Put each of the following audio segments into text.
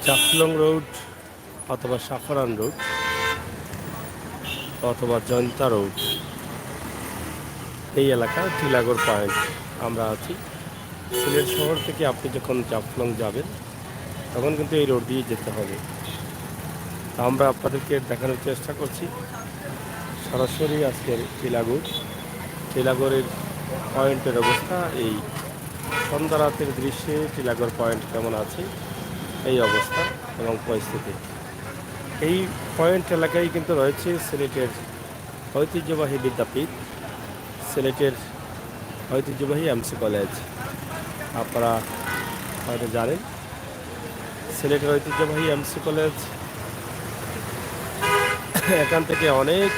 Jaflong road অথবা সাফারান road অথবা Jayanta road, এই এলাকা টিলাগড় পয়েন্ট আমরা আছি। সিলেট শহর থেকে আপনি যখন জাফলং যাবেন তখন কিন্তু এই রোড দিয়ে যেতে হবে। আমরা আপনাদেরকে দেখানোর চেষ্টা করছি সরাসরি আজকের টিলাগড়ের পয়েন্টের অবস্থা। এই সন্ধ্যা রাতের দৃশ্যে টিলাগড় পয়েন্ট কেমন আছে এই অবস্থা এবং পরিস্থিতি। এই পয়েন্ট এলাকায় কিন্তু রয়েছে সিলেটের ঐতিহ্যবাহী বিদ্যাপীঠ, সিলেটের ঐতিহ্যবাহী এমসি কলেজ। আপনারা হয়তো জানেন সিলেটের ঐতিহ্যবাহী এমসি কলেজ, এখান থেকে অনেক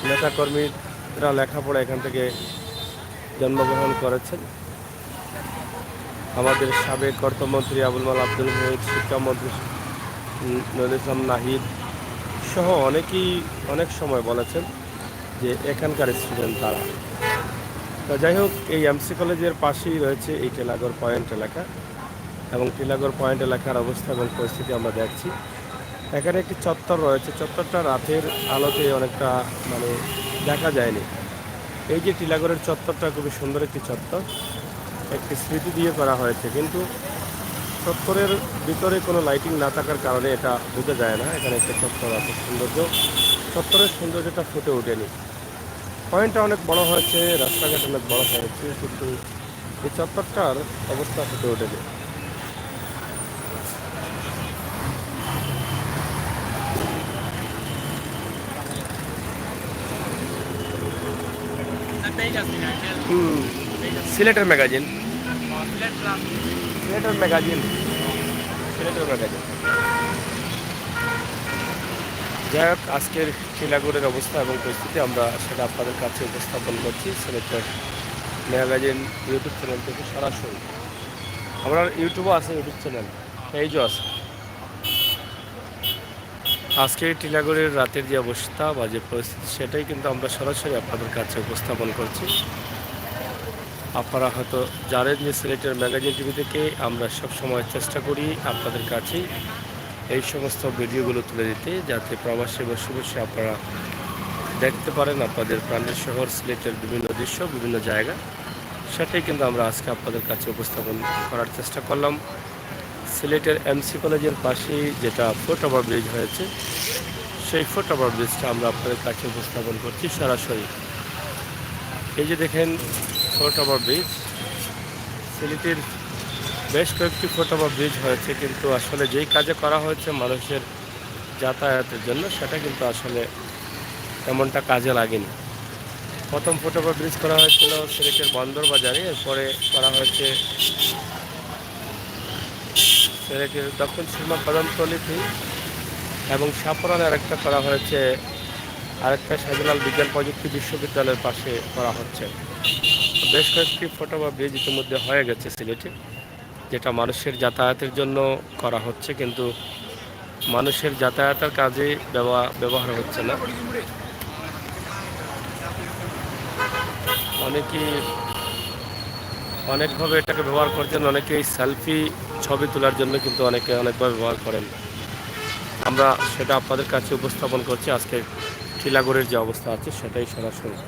নেতাকর্মীরা লেখাপড়া এখান থেকে জন্মগ্রহণ করেছেন। আমাদের সাবেক অর্থমন্ত্রী আবুল মাল আব্দুল মুহিত, শিক্ষামন্ত্রী নজরুল ইসলাম নাহিদ সহ অনেকেই অনেক সময় বলেছেন যে এখানকার স্টুডেন্ট তারা। তো যাই হোক, এই এমসি কলেজের পাশেই রয়েছে এই টিলাগড় পয়েন্ট এলাকা, এবং টিলাগড় পয়েন্ট এলাকার অবস্থা এবং পরিস্থিতি আমরা দেখছি। এখানে একটি চত্বর রয়েছে, চত্বরটা রাতের আলোতে অনেকটা দেখা যায়নি। এই যে টিলাগড়ের চত্বরটা খুবই সুন্দর একটি চত্বর, একটি স্মৃতি দিয়ে করা হয়েছে, কিন্তু চত্বরের ভিতরে কোনো লাইটিং না থাকার কারণে এটা বোঝা যায় না এখানে একটা চত্বর আছে। চত্বরের সৌন্দর্যটা ফুটে ওঠেনি। পয়েন্টটা অনেক বড় হয়েছে, রাস্তাঘাট অনেক বড় হয়েছে, কিন্তু এই চত্বরটার অবস্থা ফুটে ওঠেনি। সিলেটের ম্যাগাজিন, সিলেটের ম্যাগাজিন। যাই হোক, আজকের টিলাগড়ের অবস্থা এবং পরিস্থিতি আমরা সেটা আপনাদের কাছে উপস্থাপন করছি সিলেটের ম্যাগাজিন ইউটিউব চ্যানেল থেকে সরাসরি। আমরা ইউটিউবও আছে, ইউটিউব চ্যানেল পেজও আছে। আজকে টিলাগড়ের রাতের যে অবস্থা বা যে পরিস্থিতি সেটাই কিন্তু আমরা সরাসরি আপনাদের কাছে উপস্থাপন করছি। আপনারা হয়তো জানেন যে সিলেটের ম্যাগাজিন টিভি থেকে আমরা সবসময় চেষ্টা করি আপনাদের কাছেই এই সমস্ত ভিডিওগুলো তুলে দিতে, যাতে প্রবাসী বসে বসে আপনারা দেখতে পারেন আপনাদের প্রাণের শহর সিলেটের বিভিন্ন দৃশ্য, বিভিন্ন জায়গা। সেটাই কিন্তু আমরা আজকে আপনাদের কাছে উপস্থাপন করার চেষ্টা করলাম। সিলেটের এমসি কলেজের পাশেই যেটা ফুটওভার ব্রিজ হয়েছে, সেই ফুটওভার ব্রিজটা আমরা আপনাদের কাছে উপস্থাপন করছি সরাসরি। এই যে দেখেন ফুটওভার ব্রিজ, সিলেটের বেশ কয়েকটি ফুটওভার ব্রিজ হয়েছে, কিন্তু আসলে যেই কাজে করা হয়েছে মানুষের যাতায়াতের জন্য সেটা কিন্তু আসলে তেমনটা কাজে লাগেনি। প্রথম ফুটওভার ব্রিজ করা হয়েছিল সিলেটের বন্দর বাজারে, এরপরে করা হয়েছে সিলেটের দক্ষিণ সীমা কদমতলীতে, এবং সাফরানে আরেকটা করা হয়েছে, আরেকটা শাহজালাল বিজ্ঞান প্রযুক্তি বিশ্ববিদ্যালয়ের পাশে করা হচ্ছে। বেশ কয়েকটি ফুটওভার ব্রিজ ইতিমধ্যে হয়ে গেছে সিলেটে, যেটা মানুষের যাতায়াতের জন্য করা হচ্ছে, কিন্তু মানুষের যাতায়াতের কাজে ব্যবহার হচ্ছে না। অনেকভাবে এটাকে ব্যবহার করছেন, অনেকে এই সেলফি ছবি তোলার জন্য কিন্তু অনেকভাবে ব্যবহার করেন। আমরা সেটা আপনাদের কাছে উপস্থাপন করছি। আজকে টিলাগড়ের যে অবস্থা আছে সেটাই সরাসরি।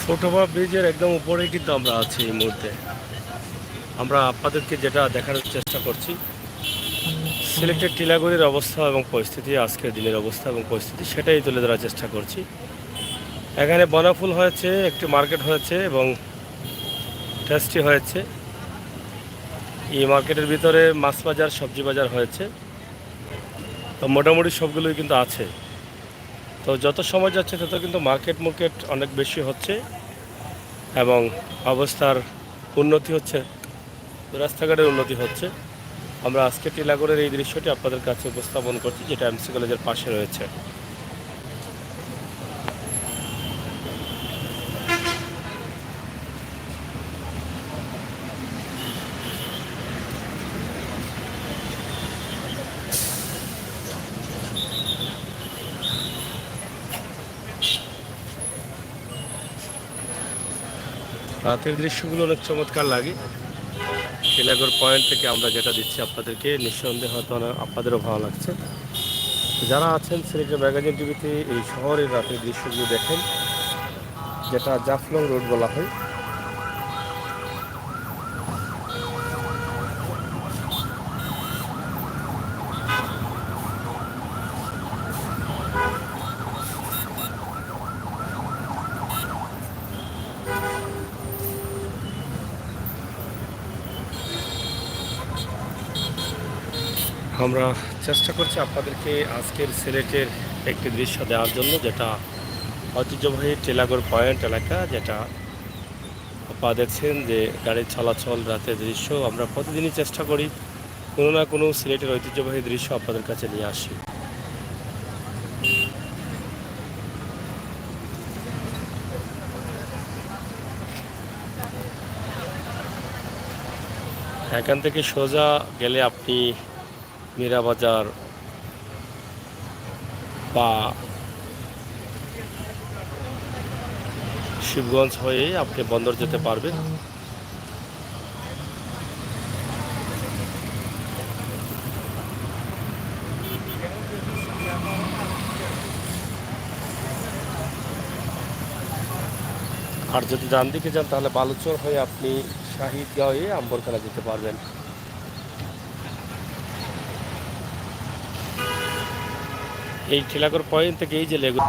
ফুটওভার ব্রিজের একদম উপরেই কিন্তু আমরা আছি এই মুহূর্তে। আমরা আপনাদেরকে যেটা দেখানোর চেষ্টা করছি সিলেটের টিলাগড়ের অবস্থা এবং পরিস্থিতি, আজকের দিনের অবস্থা এবং পরিস্থিতি সেটাই তুলে ধরার চেষ্টা করছি। এখানে বনাফুল হয়েছে, একটি মার্কেট হয়েছে এবং টেস্টি হয়েছে। এই মার্কেটের ভিতরে মাছ বাজার, সবজি বাজার হয়েছে। তো মোটামুটি সবগুলোই কিন্তু আছে। তো যত সময় যাচ্ছে তত কিন্তু মার্কেট অনেক বেশি হচ্ছে এবং অবস্থার উন্নতি হচ্ছে, রাস্তাঘাটের উন্নতি হচ্ছে। আমরা আজকে টিলাগড়ের এই দৃশ্যটি আপনাদের কাছে উপস্থাপন করছি, যেটা এমসি কলেজের পাশে রয়েছে। রাতের দৃশ্যগুলো অনেক চমৎকার লাগে। টিলাগড় পয়েন্ট থেকে আমরা যেটা দিচ্ছি আপনাদেরকে, নিঃসন্দেহে হয়তো আপনাদেরও ভালো লাগছে। যারা আছেন সিলেটের ম্যাগাজিন টিভিতে এই শহরের রাতের দৃশ্যগুলো দেখেন, যেটা জাফলং রোড বলা হয়। আমরা চেষ্টা করছি আপনাদেরকে আজকের সিলেটের একটি দৃশ্য দেওয়ার জন্য, যেটা ঐতিহ্যবাহী টিলাগড় পয়েন্ট এলাকা, যেটা আপনারা দেখছেন যে গাড়ির চলাচল, রাতের দৃশ্য। আমরা প্রতিদিনই চেষ্টা করি কোনো না কোনো সিলেটের ঐতিহ্যবাহী দৃশ্য আপনাদের কাছে নিয়ে আসি। এখান থেকে সোজা গেলে আপনি মীরাবাজার বা শিবগঞ্জ হয়ে আপনি বন্দর যেতে পারবেন। আর যদি ডান দিকে যান তাহলে বালুচর হয়ে আপনি শাহিদগাঁও হয়ে আম্বরখানা যেতে পারবেন। এই টিলাগড় পয়েন্ট থেকে এই যে লেগু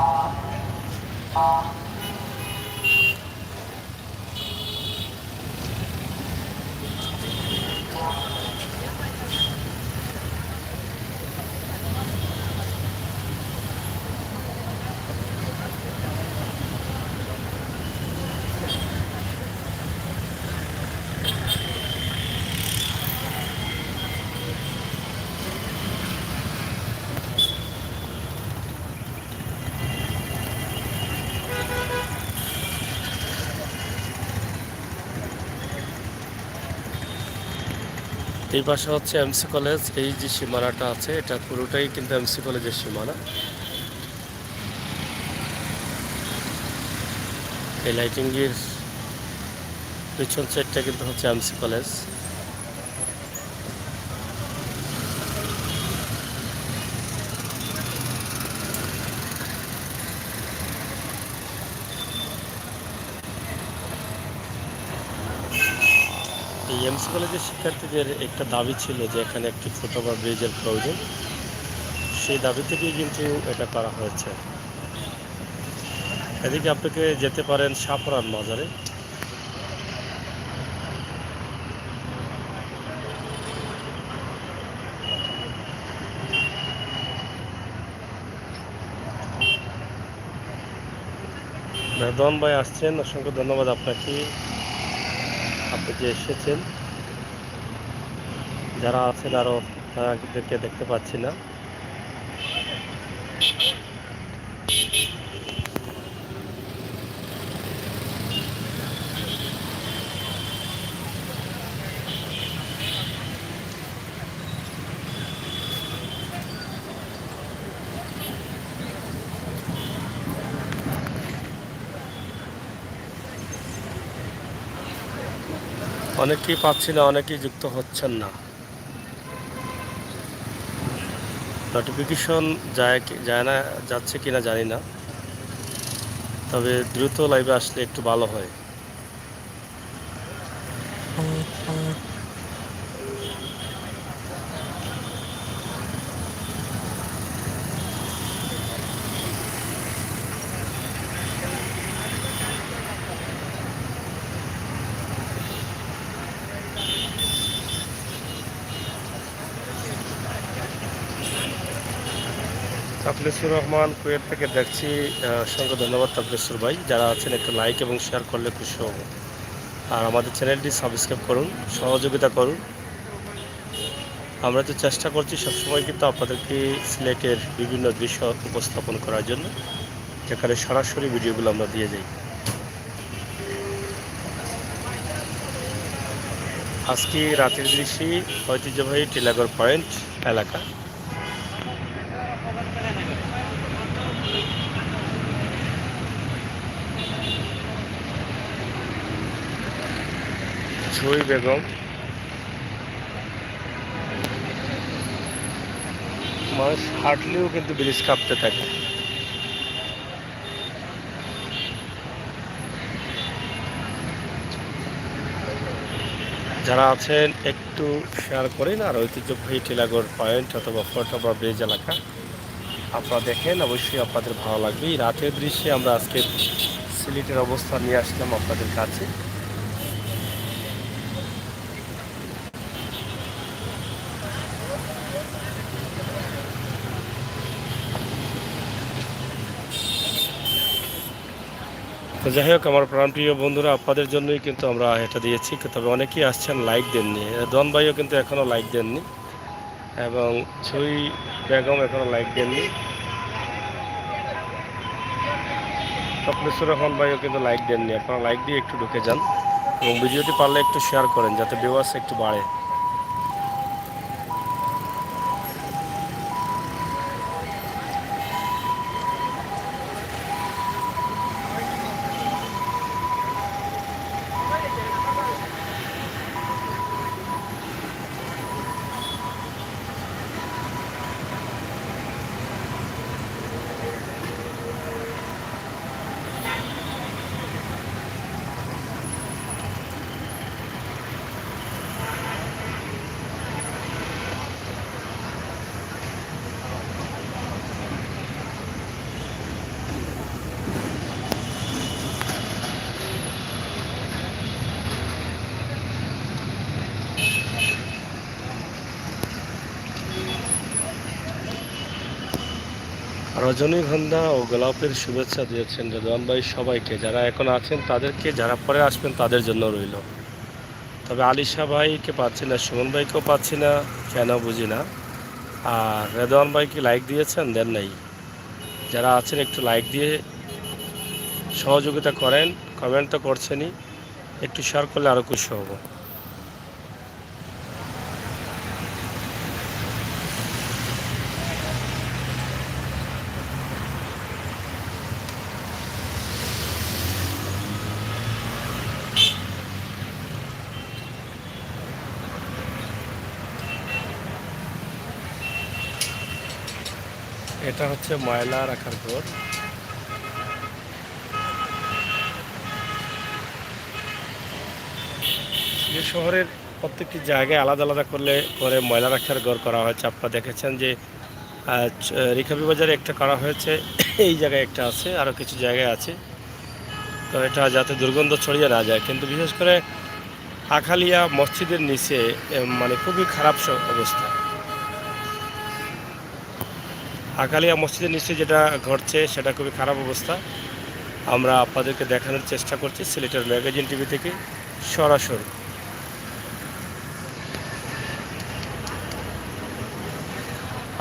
এই পাশে হচ্ছে এমসি কলেজ। এই যে সীমানাটা আছে, এটা পুরোটাই কিন্তু এমসি কলেজের সীমানা। এই লাইটিংয়ের পিছন সাইডটা কিন্তু হচ্ছে এমসি কলেজ। এই এমসি কলেজের শিক্ষার্থীদের একটা দাবি ছিল যে এখানে একটি ফুটওভার ব্রিজের প্রয়োজন। সেই দাবি থেকেই কিন্তু এটা করা হয়েছে। এদিকে আপনাকে যেতে পারেন সাফরান বাজারে। মেহদান ভাই আসছেন, অসংখ্য ধন্যবাদ আপনাকে, আপনি যে এসেছেন। যারা আছেন আরও তাদেরকে দেখতে পাচ্ছি না। অনেকেই পাচ্ছি না, অনেকেই যুক্ত হচ্ছেন না। নোটিফিকেশন যায় না, যাচ্ছে কিনা জানি না, তবে দ্রুত লাইভে আসলে একটু ভালো হয়। তাফলিসুর রহমান কুয়েত থেকে দেখছি। অসংখ্য ধন্যবাদ তাফলিসুর ভাই। যারা আছেন একটু লাইক এবং শেয়ার করলে খুশি হব। আর আমাদের চ্যানেলটি সাবস্ক্রাইব করুন, সহযোগিতা করুন। আমরা তো চেষ্টা করছি সবসময় কিন্তু আপনাদেরকে সিলেটের বিভিন্ন দৃশ্য উপস্থাপন করার জন্য, যেখানে সরাসরি ভিডিওগুলো আমরা দিয়ে যাই। আজকে রাতের দৃশ্যে ঐতিহ্যবাহী টিলাগড় পয়েন্ট এলাকা। জুই বেগম, মানুষ হাঁটলেও কিন্তু ব্রিজ কাঁপতে থাকে। যারা আছেন একটু শেয়ার করেন। আর ঐতিহ্যবাহী টিলাগড় পয়েন্ট অথবা ফোর্ট ওভার ব্রিজ এলাকা আপনারা দেখেন, অবশ্যই আপনাদের ভালো লাগবে। এই রাতের দৃশ্যে আমরা আজকে সিলেটের অবস্থা নিয়ে আসলাম আপনাদের কাছে। তো যাই হোক, আমার প্রাণপ্রিয় বন্ধুরা, আপনাদের জন্যই কিন্তু আমরা এটা দিয়েছি। তবে অনেকেই আসছেন, লাইক দেননি। দন ভাইও কিন্তু এখনও লাইক দেননি, এবং ছুই বেগম এখনও লাইক দেননি। তাফলিসুর রহমান ভাইও কিন্তু লাইক দেননি। আপনারা লাইক দিয়ে একটু ঢুকে যান এবং ভিডিওটি পারলে একটু শেয়ার করেন, যাতে ভিউয়ার্স একটু বাড়ে। রজনীগন্ধা ও গোলাপের শুভেচ্ছা দিয়েছেন রেদওয়ান ভাই সবাইকে, যারা এখন আছেন তাদেরকে, যারা পরে আসবেন তাদের জন্য রইল। তবে আলিশা ভাইকে পাচ্ছি না, সুমন ভাইকেও পাচ্ছি না, কেন বুঝি না। আর রেদওয়ান ভাইকে লাইক দিয়েছেন, দেন নাই। যারা আছেন একটু লাইক দিয়ে সহযোগিতা করেন, কমেন্ট তো করছেনই, একটু শেয়ার করলে আরও খুশি হব। এটা হচ্ছে ময়লা রাখার ঘর। শহরের প্রত্যেকটি জায়গায় আলাদা আলাদা করে ময়লা রাখার ঘর করা হয়েছে। আপনারা দেখেছেন যে রিকাবি বাজারে একটা করা হয়েছে, এই জায়গায় একটা আছে, আরও কিছু জায়গায় আছে। তো এটা যাতে দুর্গন্ধ ছড়িয়ে না যায়। কিন্তু বিশেষ করে আখালিয়া মসজিদের নিচে মানে খুবই খারাপ অবস্থা। আখালিয়া মসজিদের নিচে যেটা ঘটছে সেটা খুবই খারাপ অবস্থা। আমরা আপনাদেরকে দেখানোর চেষ্টা করছি সিলেটের ম্যাগাজিন টিভি থেকে সরাসরি।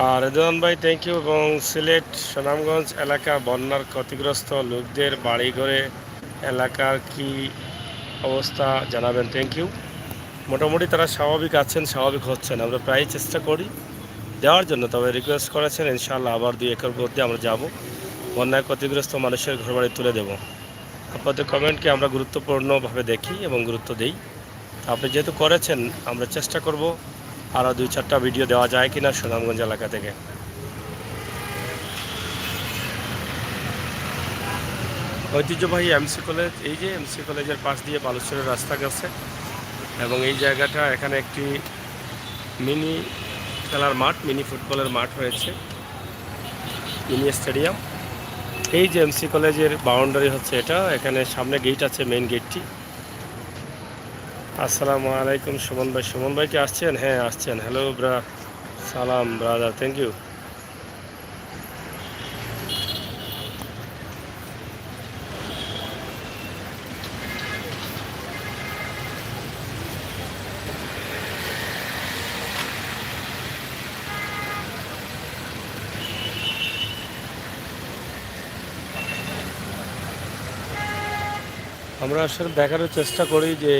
আর রেদওয়ান ভাই থ্যাংক ইউ। এবং সিলেট সুনামগঞ্জ এলাকা বন্যার ক্ষতিগ্রস্ত লোকদের বাড়িঘরে এলাকার কি অবস্থা জানাবেন, থ্যাংক ইউ। মোটামুটি তারা স্বাভাবিক আছেন, স্বাভাবিক হচ্ছেন। আমরা প্রায় চেষ্টা করি দেওয়ার জন্য, তবে রিকোয়েস্ট করেছেন, ইনশাআল্লাহ আবার 2 একর মধ্যে আমরা যাব, বন্যায় ক্ষতিগ্রস্ত মানুষের ঘরবাড়ি তুলে দেব। আপনাদের কমেন্টকে আমরা গুরুত্বপূর্ণভাবে দেখি এবং গুরুত্ব দিই। আপনি যেহেতু করেছেন, আমরা চেষ্টা করব আরও 2-4টা ভিডিও দেওয়া যায় কিনা সুনামগঞ্জ এলাকা থেকে। ঐতিহ্যবাহী এমসি কলেজ, এই যে এমসি কলেজের পাশ দিয়ে বালুচরের রাস্তা গেছে, এবং এই জায়গাটা এখানে একটি মিনি খেলার মাঠ, মিনি ফুটবলের মাঠ হয়েছে, মিনি স্টেডিয়াম। এই যে এমসি কলেজের বাউন্ডারি হচ্ছে এটা, এখানে সামনে গেট আছে, মেইন গেটটি। আসসালামু আলাইকুম সুমন ভাই। সুমন ভাই কি আসছেন? হ্যাঁ আসছেন। হ্যালো সালাম ব্রাদার, থ্যাংক ইউ। আমরা আসলে দেখানোর চেষ্টা করি যে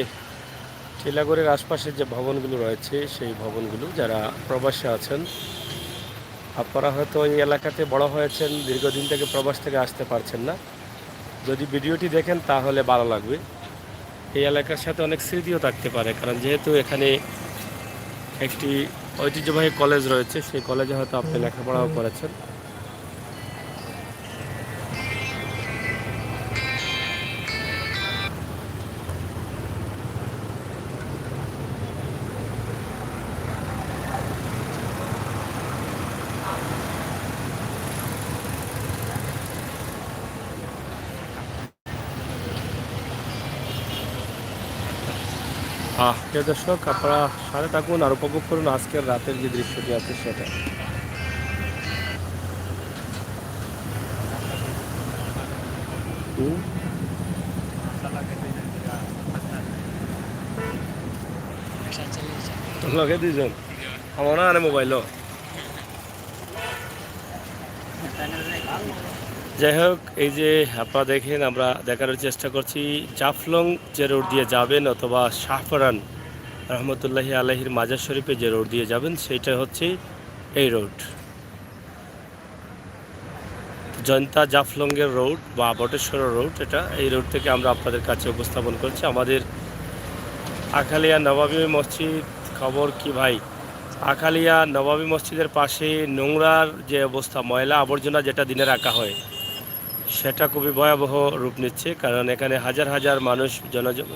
টিলাগড়ের আশপাশে যে ভবনগুলো রয়েছে সেই ভবনগুলো যারা প্রবাসে আছেন, আপনারা হয়তো এই এলাকাতে বড় হয়েছেন, দীর্ঘদিন থেকে প্রবাস থেকে আসতে পারছেন না। যদি ভিডিওটি দেখেন তাহলে ভালো লাগবে। এই এলাকার সাথে অনেক স্মৃতিও থাকতে পারে, কারণ যেহেতু এখানে একটি ঐতিহ্যবাহী কলেজ রয়েছে, সেই কলেজে হয়তো আপনি লেখাপড়াও করেছেন। প্রিয় দর্শক, আপনারা সাথে থাকুন আর উপভোগ করুন আজকের রাতের যে দৃশ্যটি আছে সেটা। লগে দুইজন আমার না আনে মোবাইল। যাই হোক, এই যে আপনারা দেখেন, আমরা দেখানোর চেষ্টা করছি জাফলং যে রোড দিয়ে যাবেন অথবা শাহপরান রহমতুল্লাহি আলাহির মাজার শরীফে যে রোড দিয়ে যাবেন সেইটা হচ্ছে এই রোড, জয়ন্তা জাফলংয়ের রোড বা বটেশ্বর রোড। এই রোড থেকে আমরা আপনাদের কাছে উপস্থাপন করছি আমাদের আখালিয়া নবাবী মসজিদ। খবর কি ভাই? আখালিয়া নবাবী মসজিদের পাশে নোংরার যে অবস্থা, ময়লা আবর্জনা যেটা দিনে রাখা হয়, সেটা খুবই ভয়াবহ রূপ নিচ্ছে। কারণ এখানে হাজার হাজার মানুষ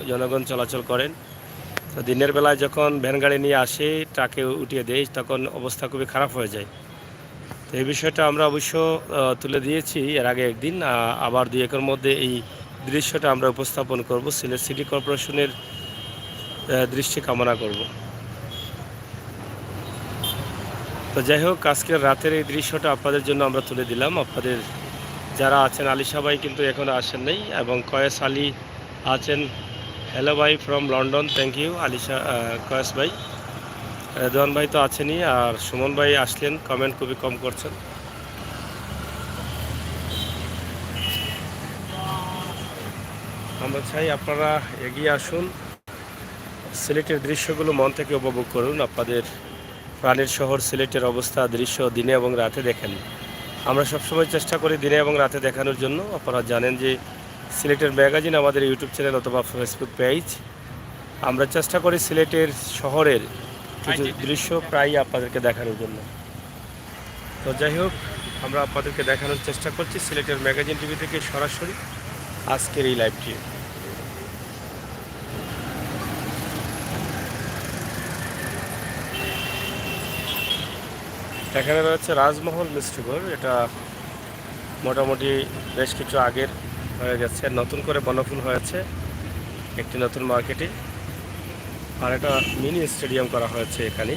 জনগণ চলাচল করেন। তো দিনের বেলায় যখন ভ্যান গাড়ি নিয়ে আসে, ট্রাকে উঠিয়ে দেয়, তখন অবস্থা খুবই খারাপ হয়ে যায়। তো এই বিষয়টা আমরা অবশ্য তুলে দিয়েছি এর আগে একদিন, আবার 2-1 মধ্যে এই দৃশ্যটা আমরা উপস্থাপন করব। সিলেট সিটি কর্পোরেশনের দৃষ্টি কামনা করব। তো যাই হোক, আজকের রাতের এই দৃশ্যটা আপনাদের জন্য আমরা তুলে দিলাম। আপনাদের যারা আছেন, আলিশা ভাই কিন্তু এখনও আসেন নাই, এবং কয়েস আলী আছেন। হ্যালো ভাই from London, thank you Alisha, Qayes ভাই। রেদওয়ান ভাই তো আছেনই, আর সুমন ভাই আসলেন, কমেন্ট খুবই কম করছেন। আমরা চাই আপনারা এগিয়ে আসুন, সিলেটের দৃশ্যগুলো মন থেকে উপভোগ করুন। আপনাদের প্রাণের শহর সিলেটের অবস্থা, দৃশ্য দিনে এবং রাতে দেখেন। আমরা সবসময় চেষ্টা করি দিনে এবং রাতে দেখানোর জন্য। আপনারা জানেন যে সিলেটের ম্যাগাজিন আমাদের ইউটিউব চ্যানেল অথবা ফেসবুক পেজ, আমরা চেষ্টা করি সিলেটের শহরের কিছু দৃশ্য প্রায়ই আপনাদেরকে দেখানোর জন্য। তো যাই হোক, আমরা আপনাদেরকে দেখানোর চেষ্টা করছি সিলেটের ম্যাগাজিন টিভি থেকে সরাসরি আজকের এই লাইভটি। এখানে রয়েছে রাজমহল মিষ্টিঘর। এটা মোটামুটি বেশ কিছু আগের হয়ে গেছে, নতুন করে বনফুল হয়েছে একটি নতুন মার্কেটে, আর একটা মিনি স্টেডিয়াম করা হয়েছে এখানে।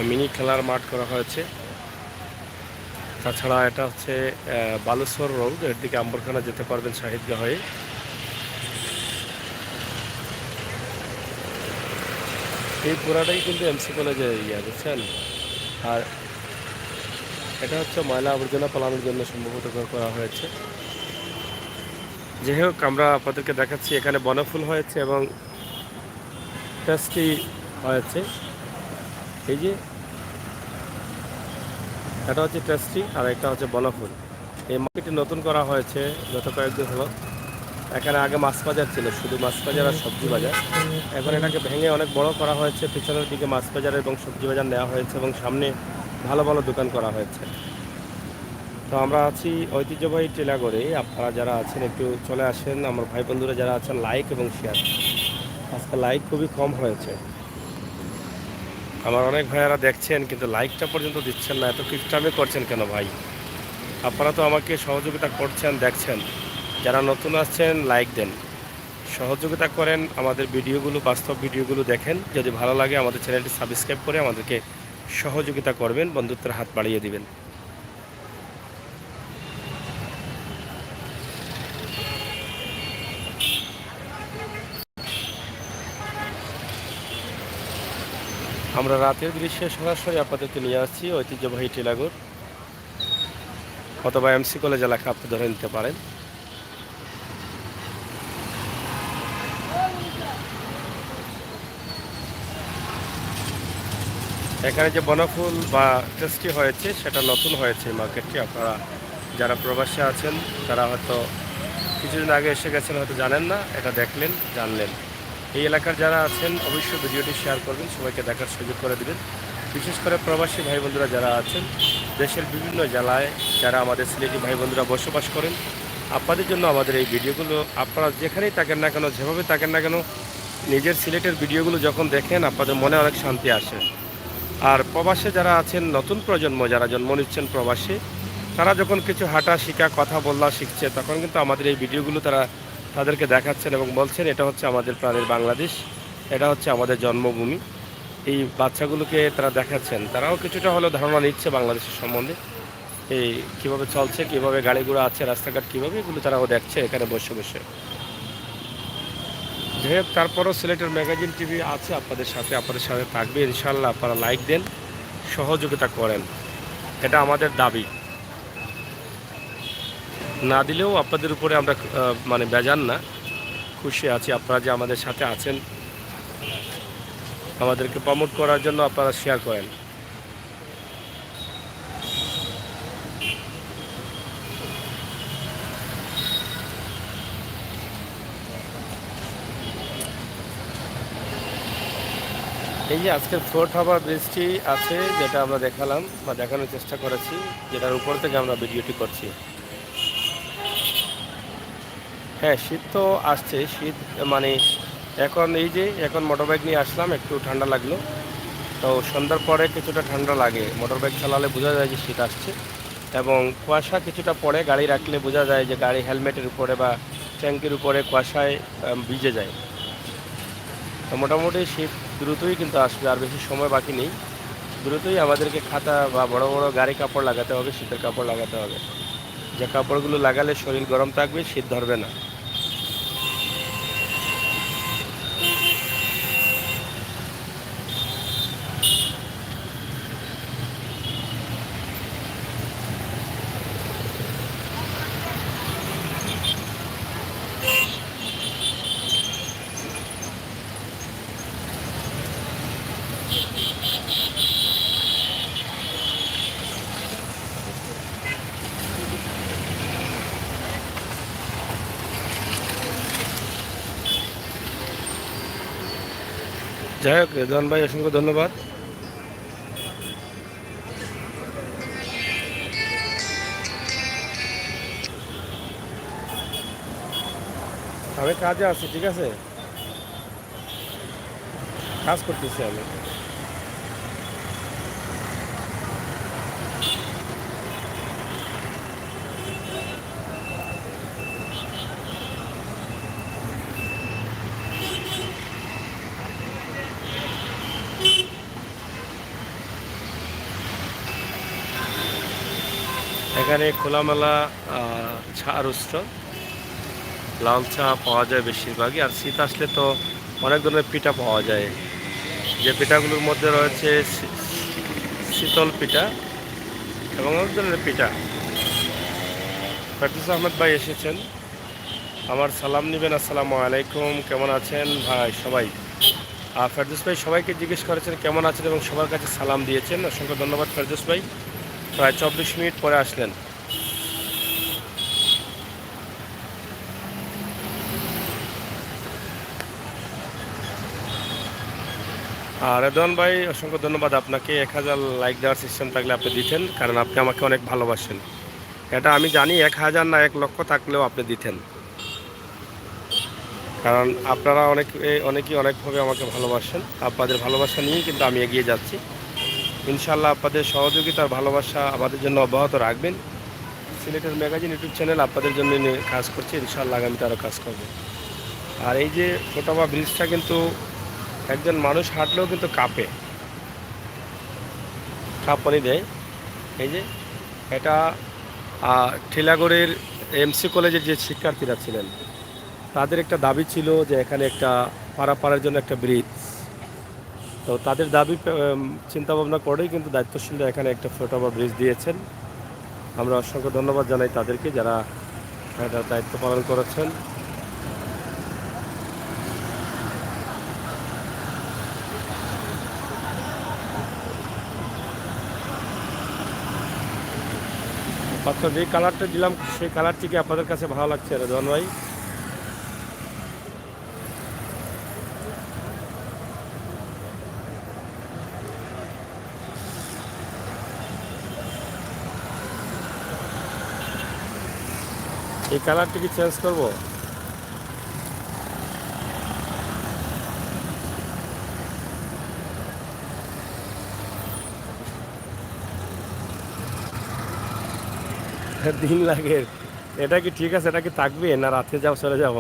মিনি খেলার মাঠ করা হয়েছে। তাছাড়া এটা হচ্ছে বালুচর রোড, এর দিকে আম্বরখানা যেতে পারবেন শাহিদগাহ হয়ে। এই পুরাটাই কিন্তু এমসি কলেজের এরিয়া, বুঝছেন। আর এটা হচ্ছে ময়লা আবর্জনা পালানোর জন্য সম্ভবত করা হয়েছে। যাই হোক, আমরা আপনাদেরকে দেখাচ্ছি এখানে বনফুল হয়েছে এবং টেস্টি হয়েছে। এই যে এটা হচ্ছে টেস্টি আর একটা হচ্ছে বনফুল। এই মার্কেটটি নতুন করা হয়েছে গত কয়েকদিন হলো। এখানে আগে মাছ বাজার ছিল, শুধু মাছ বাজার আর সবজি বাজার। এখন এটাকে ভেঙে অনেক বড় করা হয়েছে, পিছনের দিকে মাছ বাজার এবং সবজি বাজার নেওয়া হয়েছে এবং সামনে ভালো ভালো দোকান করা হয়েছে। তো আমরা আছি ঐতিহ্যবাহী টিলাগড়ে। আপনারা যারা আছেন একটু চলে আসেন, আমার ভাই বন্ধুরা যারা আছেন লাইক এবং শেয়ার। আজকে লাইক খুবই কম হয়েছে, আমার অনেক ভাইয়ারা দেখছেন কিন্তু লাইকটা পর্যন্ত দিচ্ছেন না। এত কিপটামি করছেন কেন ভাই? আপনারা তো আমাকে সহযোগিতা করছেন, দেখছেন। যারা নতুন আসছেন লাইক দেন, সহযোগিতা করেন, আমাদের ভিডিওগুলো, বাস্তব ভিডিওগুলো দেখেন। যদি ভালো লাগে আমাদের চ্যানেলটি সাবস্ক্রাইব করে আমাদেরকে সহযোগিতা করবেন, বন্ধুত্বের হাত বাড়িয়ে দিবেন। আমরা রাতের দৃশ্যে সরাসরি আপনাদেরকে নিয়ে আসছি ঐতিহ্যবাহী টিলাগড় অথবা এমসি কলেজ এলাকা আপনি ধরে নিতে পারেন। এখানে যে বনফুল বা টেস্টি হয়েছে সেটা নতুন হয়েছে মার্কেটটি। আপনারা যারা প্রবাসী আছেন তারা হয়তো কিছুদিন আগে এসে গেছেন, হয়তো জানেন না, এটা দেখলেন জানলেন। এই এলাকার যারা আছেন অবশ্যই ভিডিওটি শেয়ার করবেন, সবাইকে দেখার সুযোগ করে দেবেন। বিশেষ করে প্রবাসী ভাই বন্ধুরা যারা আছেন দেশের বিভিন্ন জেলায়, যারা আমাদের সিলেটি ভাই বন্ধুরা বসবাস করেন, আপনাদের জন্য আমাদের এই ভিডিওগুলো। আপনারা যেখানেই থাকেন না কেন, যেভাবে থাকেন না কেন, নিজের সিলেটের ভিডিওগুলো যখন দেখেন আপনাদের মনে অনেক শান্তি আসে। আর প্রবাসে যারা আছেন, নতুন প্রজন্ম যারা জন্ম নিচ্ছেন প্রবাসে, তারা যখন কিছু হাঁটা শিখা কথা বলা শিখছে, তখন কিন্তু আমাদের এই ভিডিওগুলো তারা তাদেরকে দেখাচ্ছেন এবং বলছেন এটা হচ্ছে আমাদের প্রাণের বাংলাদেশ, এটা হচ্ছে আমাদের জন্মভূমি। এই বাচ্চাগুলোকে তারা দেখাচ্ছেন, তারাও কিছুটা হলেও ধারণা নিচ্ছে বাংলাদেশের সম্বন্ধে, এই কীভাবে চলছে, কীভাবে গাড়ি ঘোড়া আছে, রাস্তাঘাট কীভাবে, এগুলো তারাও দেখছে এখানে বসে বসে। যাই হোক, তারপরও সিলেটের ম্যাগাজিন টিভি আছে আপনাদের সাথে থাকবে ইনশাল্লাহ। আপনারা লাইক দেন, সহযোগিতা করেন, এটা আমাদের দাবি। না দিলেও আপনাদের উপরে আমরা মানে বেজান না, খুশি আছি আপনারা যে আমাদের সাথে আছেন, আমাদেরকে প্রমোট করার জন্য আপনারা শেয়ার করেন। এই যে আজকের ফ্লোট ওভার ব্রিজটি আছে, যেটা আমরা দেখালাম বা দেখানোর চেষ্টা করেছি, যেটার উপর থেকে আমরা ভিডিওটি করছি। হ্যাঁ, শীত তো আসছে, শীত মানে এখন এই যে এখন মোটর বাইক নিয়ে আসলাম, একটু ঠান্ডা লাগলো। তো সন্ধ্যার পরে কিছুটা ঠান্ডা লাগে, মোটর বাইক চালালে বোঝা যায় যে শীত আসছে। এবং কুয়াশা কিছুটা পরে গাড়ি রাখলে বোঝা যায় যে গাড়ি হেলমেটের উপরে বা ট্যাঙ্কের উপরে কুয়াশায় ভিজে যায়। তো মোটামুটি শীত দ্রুতই কিন্তু আসবে, আর বেশি সময় বাকি নেই। দ্রুতই আমাদেরকে খাতা বা বড় বড় গাড়ি কাপড় লাগাতে হবে, শীতের কাপড় লাগাতে হবে, যে কাপড়গুলো লাগালে শরীর গরম থাকবে, শীত ধরবে না। যাই হোক, রেদওয়ান ভাই অসংখ্য ধন্যবাদ। আমি কাজে আছি, ঠিক আছে, কাজ করতেছি আমি। এখানে খোলামেলা চা স্টল, লাল চা পাওয়া যায় বেশিরভাগই। আর শীত আসলে তো অনেক ধরনের পিঠা পাওয়া যায়, যে পিঠাগুলোর মধ্যে রয়েছে শীতল পিঠা এবং অনেক ধরনের পিঠা। ফেরদৌস আহমেদ ভাই এসেছেন, আমার সালাম নেবেন। আসসালামু আলাইকুম, কেমন আছেন ভাই সবাই? ফেরদৌস ভাই সবাইকে জিজ্ঞেস করেছেন কেমন আছেন এবং সবার কাছে সালাম দিয়েছেন, অসংখ্য ধন্যবাদ ফেরদৌস ভাই। প্রায় 24 মিনিট পরে আসলেন। আর রেদওয়ান ভাই অসংখ্য ধন্যবাদ আপনাকে। 1000 লাইক দেওয়ার সিস্টেম থাকলে আপনি দিতেন, কারণ আপনি আমাকে অনেক ভালোবাসেন। এটা আমি জানি, 1000 না 1 লক্ষ থাকলেও আপনি দিতেন, কারণ আপনারা অনেকেই অনেকভাবে আমাকে ভালোবাসেন। আপনাদের ভালোবাসা নিয়েই কিন্তু আমি এগিয়ে যাচ্ছি। ইনশাল্লাহ আপনাদের সহযোগিতার ভালোবাসা আমাদের জন্য অব্যাহত রাখবেন। সিলেটের ম্যাগাজিন ইউটিউব চ্যানেল আপনাদের জন্য কাজ করছে, ইনশাল্লাহ আগামীতে আরও কাজ করবে। আর এই যে ফোটাবা ব্রিজটা কিন্তু একজন মানুষ হাঁটলেও কিন্তু কাঁপনি দেয়। এই যে এটা টিলাগড়ের এমসি কলেজের যে শিক্ষার্থীরা ছিলেন, তাদের একটা দাবি ছিল যে এখানে একটা পারাপারের জন্য একটা ব্রিজ, তো তাদের দাবি চিন্তা ভাবনা করেই কিন্তু দায়িত্বশীলরা এখানে একটা ফুটওভার ব্রিজ দিয়েছেন। আমরা অসংখ্য ধন্যবাদ জানাই তাদেরকে যারা এটা দায়িত্ব পালন করেছেন। আচ্ছা, যে কালারটা দিলাম সেই কালারটি কি আপনাদের কাছে ভালো লাগছে রেদওয়ান ভাই? এই কালারটি কি চেঞ্জ করবো? দিন লাগে, এটা কি ঠিক আছে? এটা কি থাকবে না রাতে যাও চলে যাব?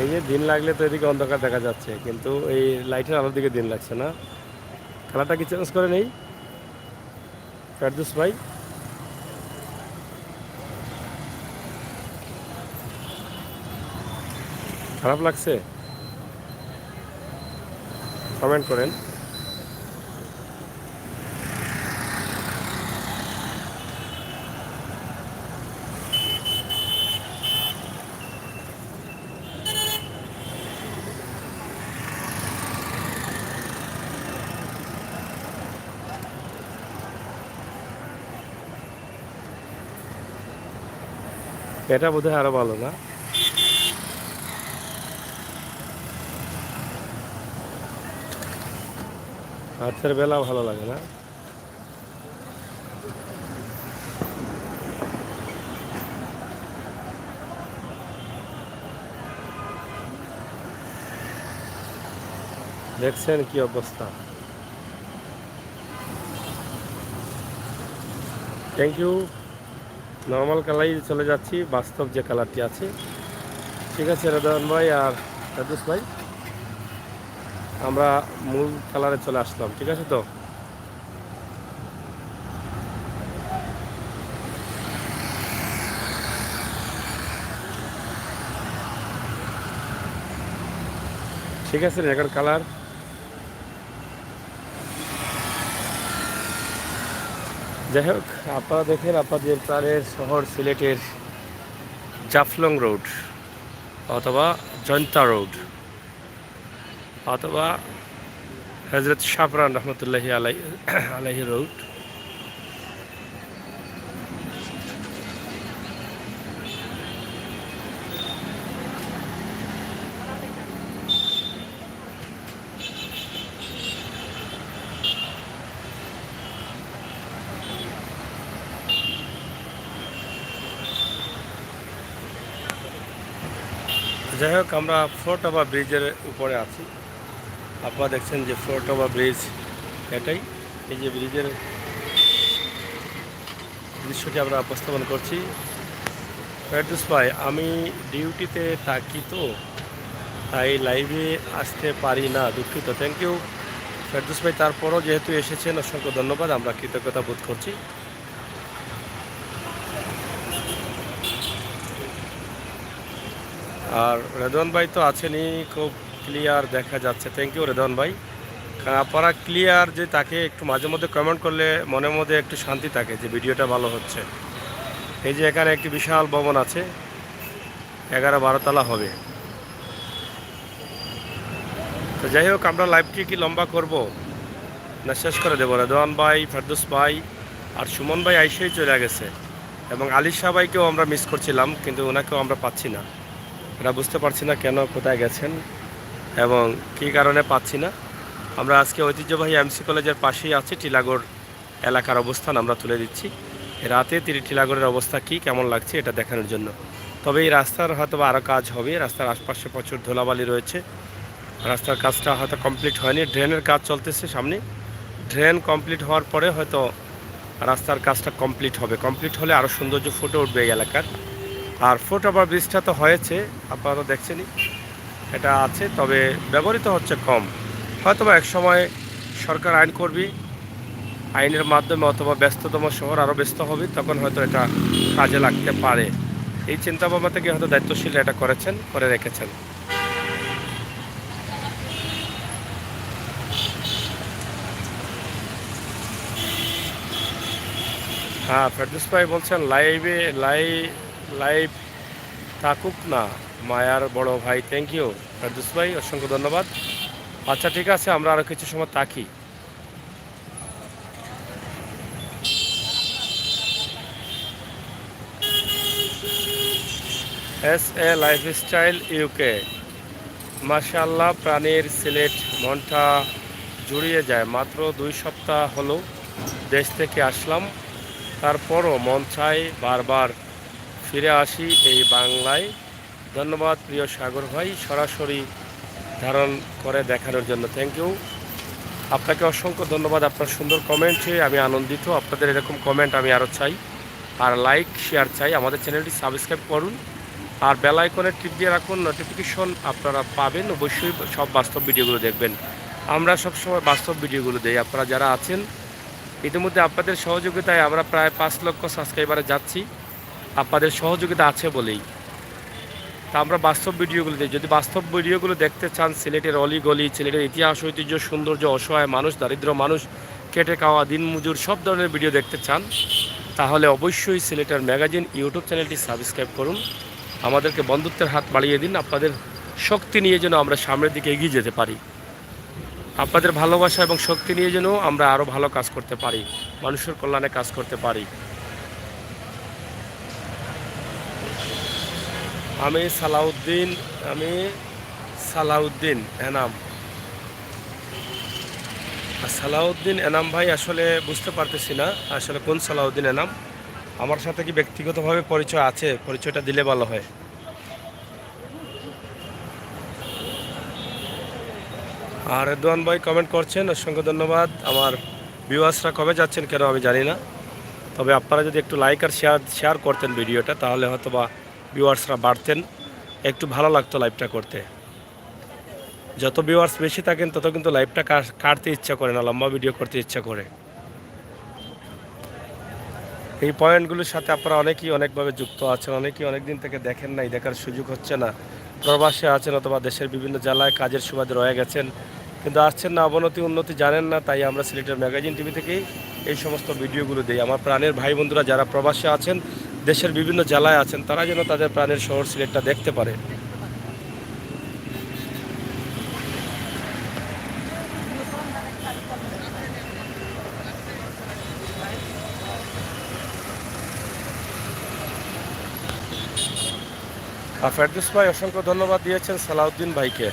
এই যে দিন লাগলে তো এদিকে অন্ধকার দেখা যাচ্ছে, কিন্তু এই লাইটের আলোর দিকে দিন লাগছে না। কালারটা কি চেঞ্জ করে নেই ফেরদৌস ভাই? খারাপ লাগছে? কমেন্ট করেন। এটা বোধহয় আরো ভালো না? রাতের বেলা ভালো লাগে না? দেখছেন কি অবস্থা? Thank you. নর্মাল কালারই চলে যাচ্ছি, বাস্তব যে কালারটি আছে। ঠিক আছে রেদওয়ান ভাই আর ফেরদৌস ভাই, আমরা মূল কালারে চলে আসলাম, ঠিক আছে তো? ঠিক আছে এখন কালার। যাই হোক, আপনারা দেখেন আপনাদের প্রাণের শহর সিলেটের জাফলং রোড অথবা জয়ন্তা রোড অথবা হজরত শাহরান রহমতুল্লাহি আলাইহি রোড। যাই হোক, আমরা ফোর্ট ওভার ব্রিজের উপরে আছি। আপনারা দেখছেন যে ফোর্ট ওভার ব্রিজ এটাই। এই যে ব্রিজের দৃশ্যটি আমরা উপস্থাপন করছি। ফেরদৌস ভাই, আমি ডিউটিতে থাকি তো তাই লাইভে আসতে পারি না, দুঃখিত। থ্যাংক ইউ ফেরদৌস ভাই, তারপরও যেহেতু এসেছেন অসংখ্য ধন্যবাদ, আমরা কৃতজ্ঞতা বোধ করছি। আর রেদওয়ান ভাই তো আছেনই, খুব ক্লিয়ার দেখা যাচ্ছে। থ্যাংক ইউ রেদওয়ান ভাই। কারণ আপনারা ক্লিয়ার যে তাকে একটু মাঝে মধ্যে কমেন্ট করলে মনের মধ্যে একটু শান্তি থাকে যে ভিডিওটা ভালো হচ্ছে। এই যে এখানে একটি বিশাল ভবন আছে, 11-12 তলা হবে। তো যাই হোক, আমরা লাইভটি কি লম্বা করব না শেষ করে দেবো? রেদওয়ান ভাই, ফেরদৌস ভাই আর সুমন ভাই আইসেই চলে গেছে, এবং আলিশা ভাইকেও আমরা মিস করছিলাম, কিন্তু ওনাকেও আমরা পাচ্ছি না। এটা বুঝতে পারছি না কেন, কোথায় গেছেন এবং কী কারণে পাচ্ছি না। আমরা আজকে ঐতিহ্যবাহী এমসি কলেজের পাশেই আছি, টিলাগড় এলাকার অবস্থান আমরা তুলে দিচ্ছি। রাতে টিলাগড়ের অবস্থা কী কেমন লাগছে এটা দেখানোর জন্য। তবে এই রাস্তার হয়তো আরও কাজ হবে, রাস্তার আশপাশে প্রচুর ধুলাবালি রয়েছে, রাস্তার কাজটা হয়তো কমপ্লিট হয়নি। ড্রেনের কাজ চলতেছে সামনে, ড্রেন কমপ্লিট হওয়ার পরে হয়তো রাস্তার কাজটা কমপ্লিট হবে। কমপ্লিট হলে আরও সৌন্দর্য ফুটে উঠবে এই এলাকার। আর ফুট ওভার ব্রিজটা তো হয়েছে, আপনারা তো দেখছেনই, এটা আছে, তবে ব্যবহৃত হচ্ছে কম। হয়তো বা এক সময় সরকার আইন করবে, আইনের মাধ্যমে অথবা ব্যস্ততম শহর আরও ব্যস্ত হবে, তখন হয়তো এটা কাজে লাগতে পারে। এই চিন্তাভাবনা থেকে হয়তো দায়িত্বশীলরা এটা করে রেখেছেন। হ্যাঁ, ফেরদৌস ভাই বলছেন লাইভ থাকুক না মায়ার বড় ভাই। থ্যাংক ইউ ফেরদৌস ভাই, অসংখ্য ধন্যবাদ। আচ্ছা ঠিক আছে, আমরা আরও কিছু সময় থাকি। SA লাইফস্টাইল ইউকে, মাশাআল্লাহ, প্রাণীর সিলেট মনটা জুড়িয়ে যায়। মাত্র 2 সপ্তাহ হলো দেশ থেকে আসলাম, তারপরও মন চাই বারবার ফিরে আসি এই বাংলায়। ধন্যবাদ প্রিয় সাগর ভাই, সরাসরি ধারণ করে দেখানোর জন্য। থ্যাংক ইউ, আপনাকে অসংখ্য ধন্যবাদ। আপনার সুন্দর কমেন্টে আমি আনন্দিত। আপনাদের এরকম কমেন্ট আমি আরও চাই, আর লাইক শেয়ার চাই। আমাদের চ্যানেলটি সাবস্ক্রাইব করুন, আর বেল আইকনে টিপ দিয়ে রাখুন, নোটিফিকেশন আপনারা পাবেন। অবশ্যই সব বাস্তব ভিডিওগুলো দেখবেন। আমরা সবসময় বাস্তব ভিডিওগুলো দিই। আপনারা যারা আছেন, ইতিমধ্যে আপনাদের সহযোগিতায় আমরা প্রায় 5 লক্ষ সাবস্ক্রাইবারে যাচ্ছি। আপনাদের সহযোগিতা আছে বলেই তা আমরা বাস্তব ভিডিওগুলো দিই। যদি বাস্তব ভিডিওগুলো দেখতে চান, সিলেটের অলিগলি, সিলেটের ইতিহাস, ঐতিহ্য, সৌন্দর্য, অসহায় মানুষ, দারিদ্র মানুষ, কেটে খাওয়া দিনমজুর, সব ধরনের ভিডিও দেখতে চান, তাহলে অবশ্যই সিলেটের ম্যাগাজিন ইউটিউব চ্যানেলটি সাবস্ক্রাইব করুন। আমাদেরকে বন্ধুত্বের হাত বাড়িয়ে দিন। আপনাদের শক্তি নিয়ে যেন আমরা সামনের দিকে এগিয়ে যেতে পারি। আপনাদের ভালোবাসা এবং শক্তি নিয়ে যেন আমরা আরও ভালো কাজ করতে পারি, মানুষের কল্যাণে কাজ করতে পারি। আমি সালাউদ্দিন এনাম। সালাউদ্দিন এনাম ভাই, আসলে বুঝতে পারতেছি না আসলে কোন সালাউদ্দিন এনাম। আমার সাথে কি ব্যক্তিগতভাবে পরিচয় আছে? পরিচয়টা দিলে ভালো হয়। আর রেদওয়ান ভাই কমেন্ট করছেন, অসংখ্য ধন্যবাদ। আমার ভিউয়ার্সরা কবে যাচ্ছেন কেন আমি জানি না, তবে আপনারা যদি একটু লাইক আর শেয়ার করতেন ভিডিওটা, তাহলে হয়তো বা ভিউয়ার্সরা বাড়তেন, একটু ভালো লাগতো লাইভটা করতে। যত ভিউয়ার্স বেশি থাকেন তত কিন্তু লাইভটা কাটতে ইচ্ছা করে না, লম্বা ভিডিও করতে ইচ্ছা করে। এই পয়েন্টগুলোর সাথে আপনারা অনেকেই অনেকভাবে যুক্ত আছেন, অনেকেই অনেক দিন থেকে দেখেন নাই, দেখার সুযোগ হচ্ছে না। প্রবাসে আছেন অথবা দেশের বিভিন্ন জেলায় কাজের সুবাদে রয়ে গেছেন, কিন্তু আসছেন না, অবনতি উন্নতি জানেন না। তাই আমরা সিলেটের ম্যাগাজিন টিভি থেকেই এই সমস্ত ভিডিওগুলো দিই। আমার প্রাণের ভাই বন্ধুরা যারা প্রবাসে আছেন, দেশের বিভিন্ন জেলায় আছেন, তারা যেন তাদের প্রাণের শহর সিলেটটা দেখতে পারে। ফেরদৌস ভাই অসংখ্য ধন্যবাদ দিয়েছেন সালাউদ্দিন ভাইকে।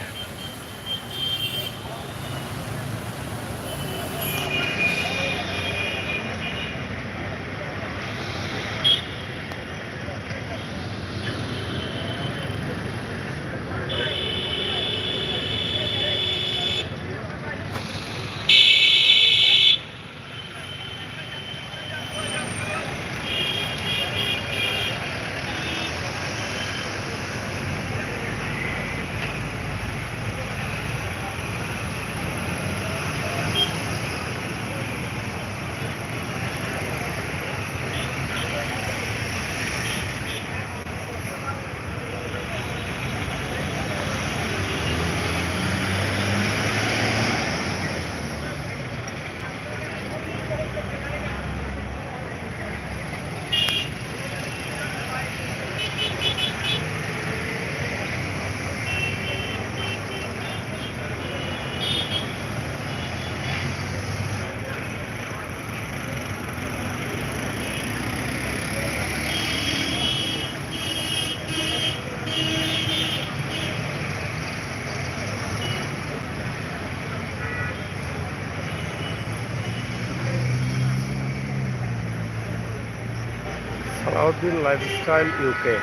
সালাউদ্দিন লাইফস্টাইল ইউকে,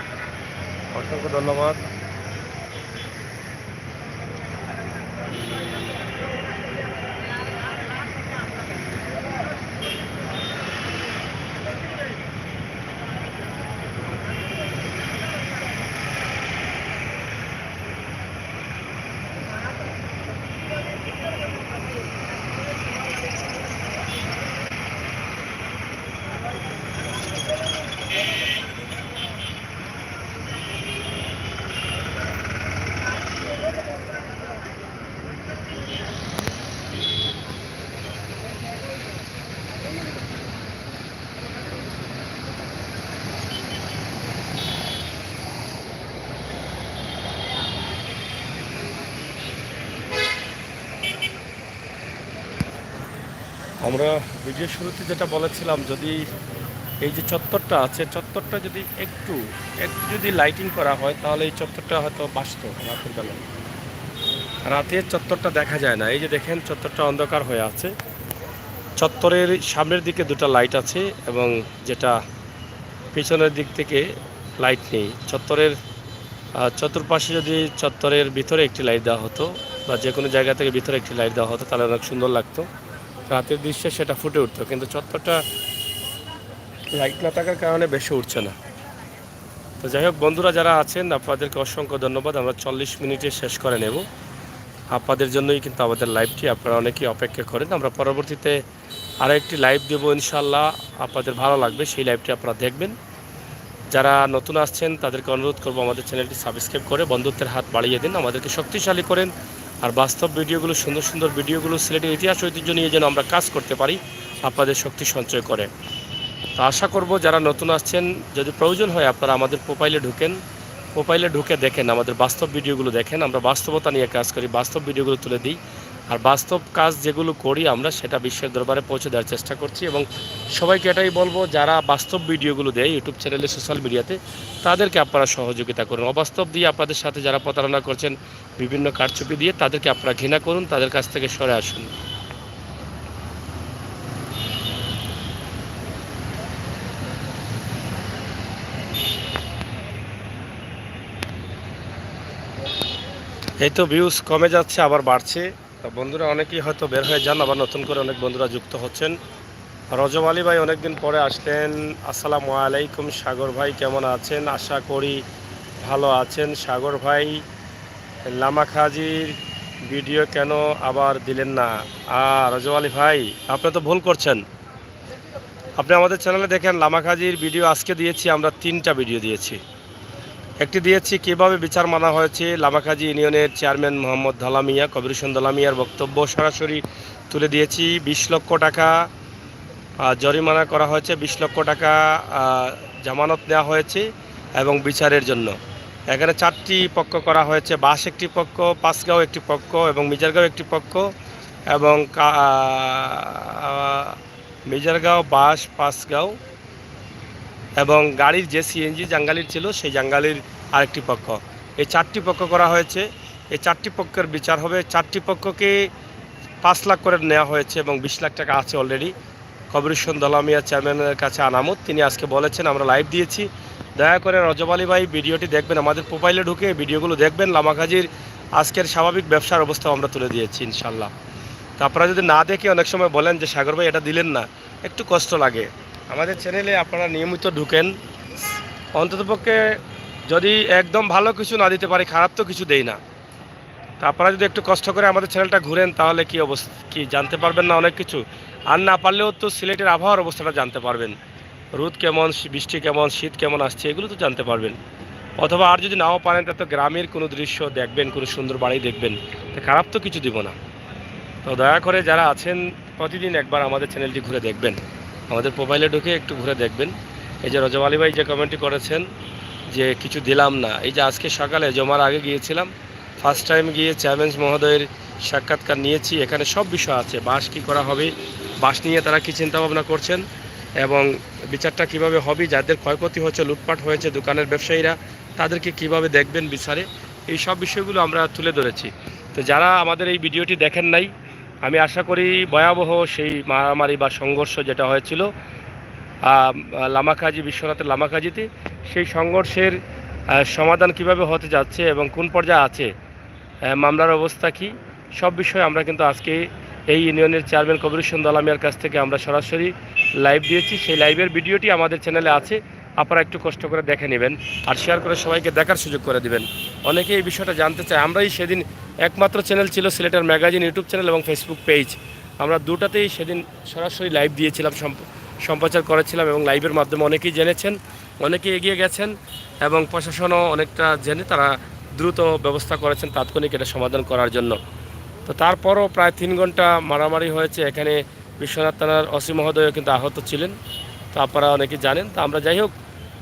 অসংখ্য ধন্যবাদ। আমরা ভিডিও শুরুতে যেটা বলেছিলাম, যদি এই যে চত্বরটা আছে, চত্বরটা যদি একটু একটু যদি লাইটিং করা হয় তাহলে এই চত্বরটা হয়তো বাঁচত রাতের বেলায়। রাতের চত্বরটা দেখা যায় না। এই যে দেখেন চত্বরটা অন্ধকার হয়ে আছে। চত্বরের সামনের দিকে দুটো লাইট আছে এবং যেটা পিছনের দিক থেকে লাইট নেই। চত্বরের চতুর্পাশে যদি চত্বরের ভিতরে একটি লাইট দেওয়া হতো বা যে কোনো জায়গা থেকে ভিতরে একটি লাইট দেওয়া হতো তাহলে অনেক সুন্দর লাগতো, রাতের দৃশ্যে সেটা ফুটে উঠতো। কিন্তু চত্বরটা লাইট না থাকার কারণে বেশি উঠছে না। তো যাই হোক বন্ধুরা যারা আছেন আপনাদেরকে অসংখ্য ধন্যবাদ। আমরা 40 মিনিটে শেষ করে নেব। আপনাদের জন্যই কিন্তু আমাদের লাইভটি, আপনারা অনেকেই অপেক্ষা করেন। আমরা পরবর্তীতে আরও একটি লাইভ দেবো ইনশাল্লাহ, আপনাদের ভালো লাগবে, সেই লাইভটি আপনারা দেখবেন। যারা নতুন আসছেন তাদেরকে অনুরোধ করবো আমাদের চ্যানেলটি সাবস্ক্রাইব করে বন্ধুত্বের হাত বাড়িয়ে দিন, আমাদেরকে শক্তিশালী করেন। আর বাস্তব ভিডিওগুলো, সুন্দর সুন্দর ভিডিওগুলো, সিলেটের ইতিহাস ঐতিহ্য নিয়ে যেন আমরা কাজ করতে পারি, আপনাদের শক্তি সঞ্চয় করে। তো আশা করব যারা নতুন আসছেন, যদি প্রয়োজন হয় আপনারা আমাদের প্রোফাইলে ঢুকেন, প্রোফাইলে ঢুকে দেখেন, আমাদের বাস্তব ভিডিওগুলো দেখেন। আমরা বাস্তবতা নিয়ে কাজ করি, বাস্তব ভিডিওগুলো তুলে দিই। আর বাস্তব কাজ যেগুলো করি আমরা সেটা বিশ্বের দরবারে পৌঁছে দেওয়ার চেষ্টা করছি। এবং সবাইকে এটাই বলবো, যারা বাস্তব ভিডিওগুলো দেয় ইউটিউব চ্যানেলে, সোশ্যাল মিডিয়াতে, তাদেরকে আপনারা সহযোগিতা করুন। অবাস্তব দিয়ে আপনাদের সাথে যারা প্রতারণা করছেন বিভিন্ন কারচুপি দিয়ে, তাদেরকে আপনারা ঘৃণা করুন, তাদের কাছ থেকে সরে আসুন। এই তো ভিউজ কমে যাচ্ছে আবার বাড়ছে। তো বন্ধুরা অনেকেই হয়তো বের হয়ে যান, আবার নতুন করে অনেক বন্ধুরা যুক্ত হচ্ছেন। রজব আলী ভাই অনেকদিন পরে আসলেন। আসসালামু আলাইকুম। সাগর ভাই কেমন আছেন? আশা করি ভালো আছেন। সাগর ভাই, লামাখাজির ভিডিও কেন আবার দিলেন না? রজব আলী ভাই, আপনি তো ভুল করছেন। আপনি আমাদের চ্যানেলে দেখেন, লামাখাজির ভিডিও আজকে দিয়েছি আমরা, 3টা ভিডিও দিয়েছি। একটি দিয়েছি কিভাবে বিচার মানা হয়েছে, লামাখাজি ইউনিয়নের চেয়ারম্যান মোহাম্মদ দালামিয়া, কবির হোসেন দালামিয়ার বক্তব্য সরাসরি তুলে দিয়েছি। 20 লক্ষ টাকা জরিমানা করা হয়েছে, 20 লক্ষ টাকা জামানত নেওয়া হয়েছে এবং বিচারের জন্য। এখানে 4টি পক্ষ করা হয়েছে, বাস একটি পক্ষ, পাঁচগাঁও একটি পক্ষ এবং মিজারগাঁও একটি পক্ষ। এবং মিজারগাঁও, বাস, পাঁচগাঁও এবং গাড়ির যে সিএনজি জাঙ্গালির ছিল সেই জাঙ্গালির আরেকটি পক্ষ। এই 4টি পক্ষ করা হয়েছে। এই 4টি পক্ষের বিচার হবে। 4টি পক্ষকে 5 লাখ করে নেওয়া হয়েছে এবং 20 লাখ টাকা আছে অলরেডি কবির হোসেন দালামিয়া চেয়ারম্যানের কাছে আনামত। তিনি আজকে বলেছেন, আমরা লাইভ দিয়েছি। দয়া করে রজব আলী ভাই ভিডিওটি দেখবেন, আমাদের প্রোফাইলে ঢুকে ভিডিওগুলো দেখবেন। লামাখাজির আজকের স্বাভাবিক ব্যবসার অবস্থা আমরা তুলে দিয়েছি ইনশাল্লাহ। তো আপনারা যদি না দেখে অনেক সময় বলেন যে সাগর ভাই এটা দিলেন না, একটু কষ্ট লাগে। আমাদের চ্যানেলে আপনারা নিয়মিত ঢুকেন, অন্ততপক্ষে যদি একদম ভালো কিছু না দিতে পারি, খারাপ তো কিছু দেই না। তা আপনারা যদি একটু কষ্ট করে আমাদের চ্যানেলটা ঘুরেন তাহলে কি অবস্থা, কি জানতে পারবেন না অনেক কিছু। আর না পারলেও তো সিলেটের আবহাওয়ার অবস্থাটা জানতে পারবেন, রোদ কেমন, বৃষ্টি কেমন, শীত কেমন আসছে, এগুলো তো জানতে পারবেন। অথবা আর যদি নাও পারেন তা তো গ্রামের কোনো দৃশ্য দেখবেন, কোনো সুন্দর বাড়ি দেখবেন। তো খারাপ তো কিছু দিব না। তো দয়া করে যারা আছেন প্রতিদিন একবার আমাদের চ্যানেলটি ঘুরে দেখবেন, আমাদের প্রোফাইলে ঢুকে একটু ঘুরে দেখবেন। এই যে রজব আলী ভাই যে কমেন্টটি করেছেন যে কিছু দিলাম না, এই যে আজকে সকালে জমার আগে গিয়েছিলাম, ফার্স্ট টাইম গিয়ে চেয়ারম্যান মহোদয়ের সাক্ষাৎকার নিয়েছি। এখানে সব বিষয় আছে, বাস কী করা হবে, বাস নিয়ে তারা কী চিন্তাভাবনা করছেন এবং বিচারটা কিভাবে হবে, যাদের ক্ষয়ক্ষতি হয়েছে, লুটপাট হয়েছে দোকানের ব্যবসায়ীরা, তাদেরকে কিভাবে দেখবেন বিচারে, এই সব বিষয়গুলো আমরা তুলে ধরেছি। তো যারা আমাদের এই ভিডিওটি দেখেন নাই, আমি আশা করি ভয়াবহ সেই মারামারি বা সংঘর্ষ যেটা হয়েছিল লামাখাজি, বিশ্বনাথের লামাখাজিতে, সেই সংঘর্ষের সমাধান কিভাবে হতে যাচ্ছে এবং কোন পর্যায়ে আছে, মামলার অবস্থা কি, সব বিষয়ে আমরা কিন্তু আজকে এই ইউনিয়নের চেয়ারম্যান কবির হোসেন দালামিয়ার কাছ থেকে আমরা সরাসরি লাইভ দিয়েছি। সেই লাইভের ভিডিওটি আমাদের চ্যানেলে আছে, আপনারা একটু কষ্ট করে দেখে নেবেন আর শেয়ার করে সবাইকে দেখার সুযোগ করে দিবেন। অনেকে এই বিষয়টা জানতে চায়। আমরাই সেদিন একমাত্র চ্যানেল ছিল সিলেটের ম্যাগাজিন ইউটিউব চ্যানেল এবং ফেসবুক পেজ, আমরা দুটাতেই সেদিন সরাসরি লাইভ দিয়েছিলাম, সম্প্রচার করেছিলাম এবং লাইভের মাধ্যমে অনেকেই জেনেছেন, অনেকেই এগিয়ে গেছেন এবং প্রশাসনও অনেকটা জেনে তারা দ্রুত ব্যবস্থা করেছেন তাৎক্ষণিক এটা সমাধান করার জন্য। তো তারপরও প্রায় 3 ঘন্টা মারামারি হয়েছে। এখানে বিশ্বনাথ থানার ওসি মহোদয়ও কিন্তু আহত ছিলেন, তো আপনারা অনেকেই জানেন। তো আমরা যাই হোক,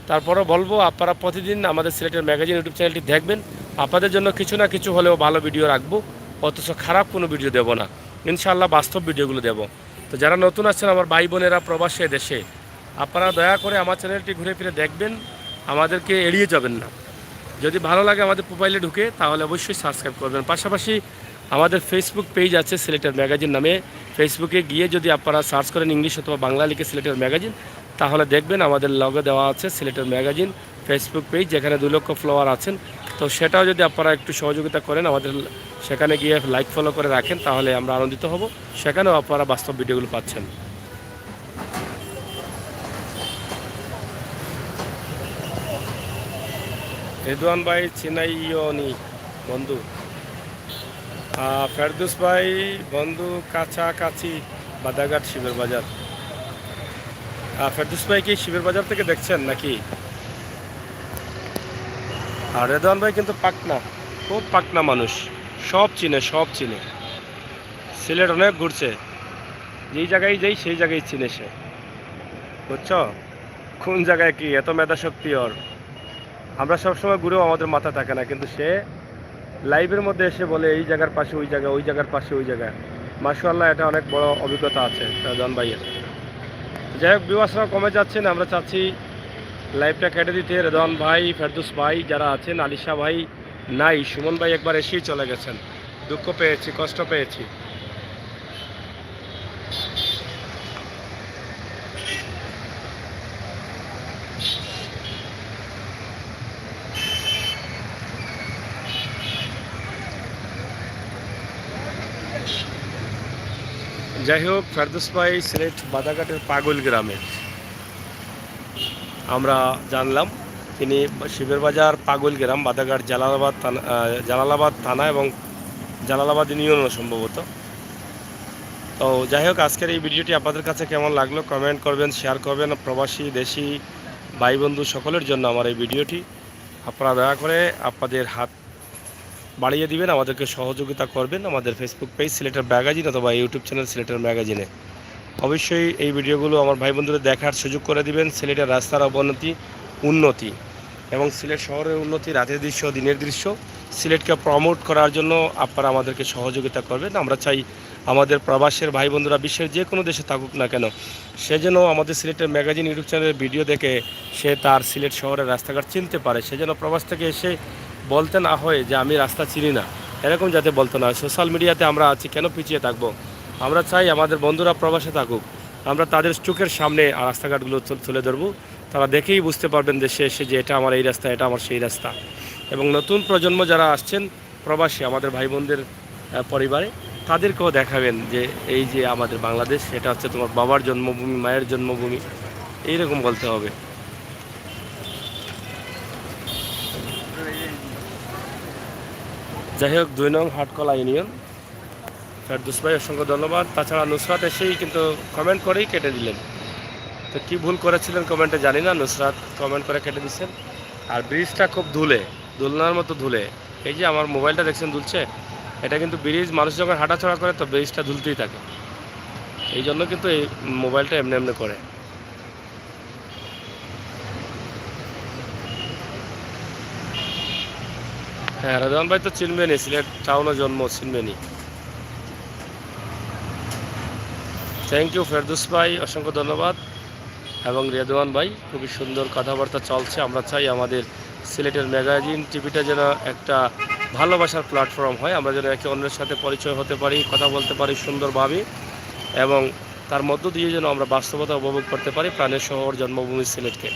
তারপরও বলবো আপনারা প্রতিদিন আমাদের সিলেটের ম্যাগাজিন ইউটিউব চ্যানেলটি দেখবেন। আপনাদের জন্য কিছু না কিছু হলেও ভালো ভিডিও রাখবো, অথচ খারাপ কোনো ভিডিও দেব না, ইনশাআল্লাহ বাস্তব ভিডিওগুলো দেব। তো যারা নতুন আসছেন আমার ভাই বোনেরা প্রবাসে দেশে, আপনারা দয়া করে আমার চ্যানেলটি ঘুরে ফিরে দেখবেন, আমাদেরকে এড়িয়ে যাবেন না। যদি ভালো লাগে আমাদের প্রোফাইলে ঢুকে তাহলে অবশ্যই সাবস্ক্রাইব করবেন। পাশাপাশি আমাদের ফেসবুক পেজ আছে সিলেটের ম্যাগাজিন নামে। ফেসবুকে গিয়ে যদি আপনারা সার্চ করেন ইংলিশ অথবা বাংলা লিখে সিলেটের ম্যাগাজিন, তাহলে দেখবেন আমাদের লগে দেওয়া আছে সিলেটের ম্যাগাজিন ফেসবুক পেজ, যেখানে 2 লক্ষ ফলোয়ার আছেন। তো সেটাও যদি আপনারা একটু সহযোগিতা করেন, আমাদের সেখানে গিয়ে লাইক ফলো করে রাখেন, তাহলে আমরা আনন্দিত হব। সেখানেও আপনারা বাস্তব ভিডিওগুলো পাচ্ছেন। রেদওয়ান ভাই চিনাইয়নি বন্ধু, ফেরদৌস ভাই বন্ধু কাছাকাছি বাদাঘাট শিবের বাজার। ফেরদৌস ভাই কি শিবের বাজার থেকে দেখছেন নাকি? আর রেদওয়ান ভাই কিন্তু পাকনা, খুব পাকনা মানুষ, সব চিনে, সব চিনে। সিলেট অনেক ঘুরছে, যেই জায়গায় যাই সেই জায়গায় চিনে সে, বুঝছ? কোন জায়গায় কি এত মেধা শক্তি ওর, আমরা সবসময় ঘুরেও আমাদের মাথা থাকে না, কিন্তু সে লাইভের মধ্যে এসে বলে এই জায়গার পাশে ওই জায়গা, ওই জায়গার পাশে ওই জায়গা। মাশাআল্লাহ, এটা অনেক বড় অভিজ্ঞতা আছে রেদওয়ান ভাইয়ের। যাই হোক, ভিউয়ার্সরা কমে যাচ্ছেন, আমরা চাচ্ছি লাইভটা কেটে দিতে। রেদওয়ান ভাই, ফেরদৌস ভাই যারা আছেন, আলিশা ভাই নাই, সুমন ভাই একবার এসেই চলে গেছেন। দুঃখ পেয়েছি, কষ্ট পেয়েছি। যাই হোক, ফেরদৌস ভাই সিলেট বাদাঘাটের পাগল গ্রামের আমরা জানলাম। তিনি শিবের বাজার পাগল গ্রাম, বাদাঘাট, জালালাবাদ থানা এবং জালালাবাদ ইউনিয়ন সম্ভবত। তো যাই হোক, আজকের এই ভিডিওটি আপনাদের কাছে কেমন লাগলো কমেন্ট করবেন, শেয়ার করবেন। প্রবাসী দেশি ভাই বন্ধু সকলের জন্য আমার এই ভিডিওটি, আপনারা দয়া করে আপনাদের হাত বাড়িয়ে দিবেন, আমাদেরকে সহযোগিতা করবেন আমাদের ফেসবুক পেজ সিলেটের ম্যাগাজিন অথবা ইউটিউব চ্যানেল সিলেটের ম্যাগাজিনে। অবশ্যই এই ভিডিওগুলো আমার ভাই বন্ধুদের দেখার সুযোগ করে দিবেন। সিলেটের রাস্তার উন্নতি এবং সিলেট শহরের উন্নতি, রাতের দৃশ্য, দিনের দৃশ্য, সিলেটকে প্রমোট করার জন্য আপনারা আমাদেরকে সহযোগিতা করবেন। আমরা চাই আমাদের প্রবাসের ভাই বন্ধুরা বিশ্বের যে কোনো দেশে থাকুক না কেন, সে যেন আমাদের সিলেটের ম্যাগাজিন ইউটিউব চ্যানেলের ভিডিও দেখে সে তার সিলেট শহরের রাস্তাঘাট চিনতে পারে। সে যেন প্রবাস থেকে এসে বলতে না হয় যে আমি রাস্তা চিনি না, এরকম যাতে বলতে না হয়। সোশ্যাল মিডিয়াতে আমরা আছি, কেন পিছিয়ে থাকবো? আমরা চাই আমাদের বন্ধুরা প্রবাসে থাকুক, আমরা তাদের চোখের সামনে রাস্তাঘাটগুলো তুলে ধরবো। তারা দেখেই বুঝতে পারবেন দেশে এসে যে এটা আমার এই রাস্তা, এটা আমার সেই রাস্তা। এবং নতুন প্রজন্ম যারা আসছেন প্রবাসী আমাদের ভাই বোনদের পরিবারে, তাদেরকেও দেখাবেন যে এই যে আমাদের বাংলাদেশ, এটা হচ্ছে তোমার বাবার জন্মভূমি, মায়ের জন্মভূমি, এইরকম বলতে হবে। যাই হোক, 2 নং হাটকলা ইউনিয়ন। ফেরদৌস ভাই অসংখ্য ধন্যবাদ। তাছাড়া নুসরাত এসেই কিন্তু কমেন্ট করেই কেটে দিলেন, তো কী ভুল করেছিলেন কমেন্টে জানি না, নুসরাত কমেন্ট করে কেটে দিচ্ছেন। আর ব্রিজটা খুব দুলনার মতো ধুলে, এই যে আমার মোবাইলটা দেখছেন দুলছে, এটা কিন্তু ব্রিজ, মানুষ যখন হাঁটাচড়া করে তো ব্রিজটা দুলতেই থাকে, এই জন্য কিন্তু এই মোবাইলটা এমনি এমনি করে। হ্যাঁ, রেদওয়ান ভাই তো চিনবেনি, সিলেট টাউনে জন্ম, চিনবেনি। থ্যাংক ইউ ফেরদৌস ভাই, অসংখ্য ধন্যবাদ। এবং রেদওয়ান ভাই, খুবই সুন্দর কথাবার্তা চলছে। আমরা চাই আমাদের সিলেটের ম্যাগাজিন টিভিটা যেন একটা ভালোবাসার প্ল্যাটফর্ম হয়, আমরা যেন একে অন্যের সাথে পরিচয় হতে পারি, কথা বলতে পারি সুন্দরভাবে, এবং তার মধ্য দিয়ে যেন আমরা বাস্তবতা উপভোগ করতে পারি প্রাণের শহর জন্মভূমি সিলেটকে।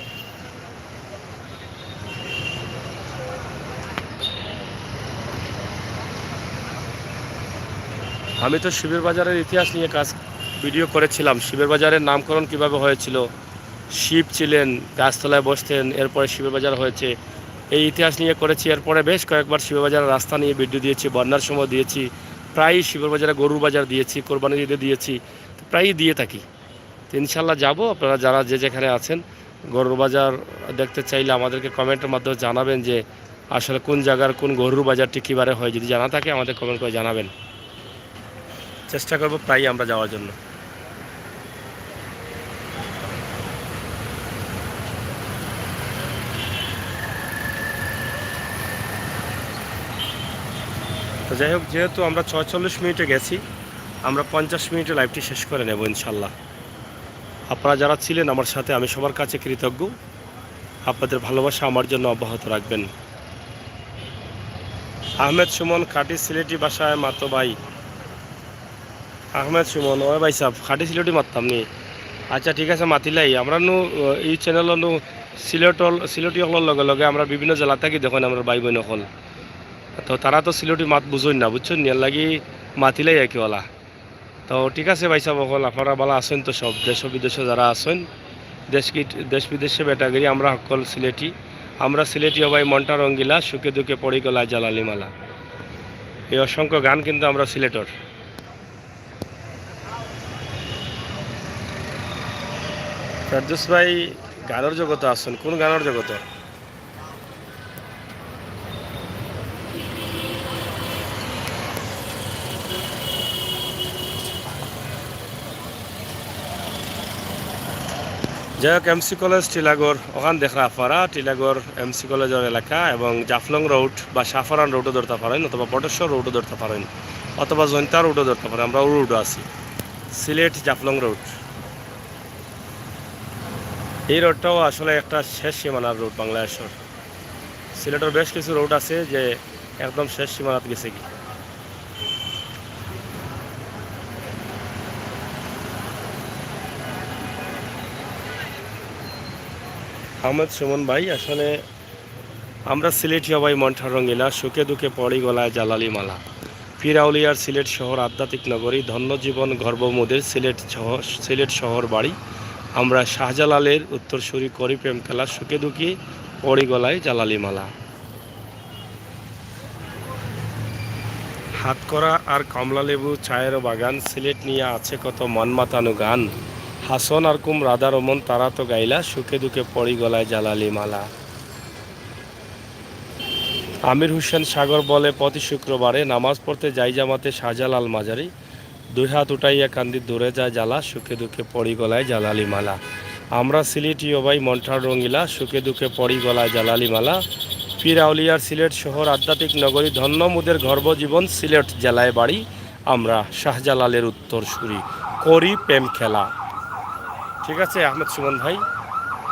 আমি তো শিবের বাজারের ইতিহাস নিয়ে ভিডিও করেছিলাম। শিবের বাজারের নামকরণ কিভাবে হয়েছিল, শিব ছিলেন, গাছতলায় বসতেন, এরপরে শিবের বাজার হয়েছে, এই ইতিহাস নিয়ে করেছি। এরপরে বেশ কয়েকবার শিবের বাজারের রাস্তা নিয়ে ভিডিও দিয়েছি, বন্যার সময় দিয়েছি, প্রায়ই শিবের বাজারে গরুর বাজার দিয়েছি, কোরবানি ঈদে দিয়েছি, প্রায়ই দিয়ে থাকি। তো ইনশাল্লাহ যাবো। আপনারা যারা যে যেখানে আছেন গরুর বাজার দেখতে চাইলে আমাদেরকে কমেন্টের মাধ্যমে জানাবেন যে আসলে কোন জায়গার কোন গরুর বাজারটি কীবারে হয়। যদি জানা থাকে আমাদের কমেন্ট করে জানাবেন, চেষ্টা করব প্রায়ই আমরা যাওয়ার জন্য। তো যাই হোক, যেহেতু আমরা 46 মিনিটে গেছি, আমরা 50 মিনিটে লাইভটি শেষ করে নেব ইনশাল্লাহ। আপনারা যারা ছিলেন আমার সাথে, আমি সবার কাছে কৃতজ্ঞ। আপনাদের ভালোবাসা আমার জন্য অব্যাহত রাখবেন। আহমেদ সুমন খাঁটি সিলেটি বাসায় মাতো ভাই। আহমেদ সুমন ওই ভাই সাহেব খাঁটি সিলেটি মারতাম নি। আচ্ছা ঠিক আছে মাতিলাই আমরা এই চ্যানেল সিলেটি হলের লগে লগে আমরা বিভিন্ন জেলা থাকি দেখুন আমরা ভাই বোন হল, তো তারা তো সিলেটি মাত বুঝুন না, বুঝছেন নিয়ার লাগি মাতিলাই একেওয়ালা। তো ঠিক আছে ভাই সাহেব হল আপনারা ভালো আছেন তো, সব দেশ বিদেশে যারা আছেন, দেশ বিদেশে বেটাগিরি আমরা সকল সিলেটি। আমরা সিলেটি হবাই মনটা রঙ্গিলা, সুখে দুঃখে পড়ি গলায় জালালি মালা। এই অসংখ্য গান কিন্তু আমরা সিলেটর। ফেরদৌস ভাই গানের জগতে আছেন, কোন গানের জগতে? যাই হোক এমসি কলেজ টিলাগড় ওখান দেখা পারা, টিলাগড় এমসি কলেজের এলাকা এবং জাফলং রোড বা সাফারান রোডও ধরতে পারেন, অথবা বটেশ্বর রোডও ধরতে পারেন, অথবা জয়ন্তা রোডও ধরতে পারেন। আমরা ওই রোডও আছি, সিলেট জাফলং রোড। এই রোডটাও আসলে একটা শেষ সীমানার রোড বাংলাদেশের। সিলেটের বেশ কিছু রোড আছে যে একদম শেষ সীমানাত গেছে কি। আহমেদ সুমন ভাই আসলে আমরা সিলেটি হবাই মনটা রঙ্গিলা, সুখে দুঃখে পড়ি গলায় জালালি মালা। পীর আউলিয়ার সিলেট শহর আধ্যাত্মিক নগরী, ধন্য জীবন গর্বমোদের সিলেট শহর বাড়ি। আমরা শাহজালালের উত্তরসূরি করি প্রেম খেলা, সুখে দুঃখে পড়ি গলায় জালালি মালা। হাতকড়া আর কমলালেবু চায়ের বাগান, সিলেট নিয়ে আছে কত মন মাতানো গান। হাসন আর কুম রাধা রমন তারা তো গাইলা, সুখে দুঃখে পড়ি গলায় জালালি মালা। আমির হোসেন সাগর বলে প্রতি শুক্রবারে নামাজ পড়তে যাই জামাতে শাহজালাল মাজারি। দুই হাত উঠাইয়া কান্দি দূরে যায় জ্বালা, সুখে দুঃখে পড়ি গলায় জালালি মালা। আমরা সিলেটি ভাই মনঠার রঙ্গিলা, সুখে দুঃখে পড়ি গলায় জালালি মালা। পীর আউলিয়ার সিলেট শহর আধ্যাত্মিক নগরী, ধন্য মুদের গর্বজীবন সিলেট জেলায় বাড়ি। আমরা শাহজালালের উত্তরসূরি করি প্রেম খেলা। ঠিক আছে আহমেদ সুমন ভাই,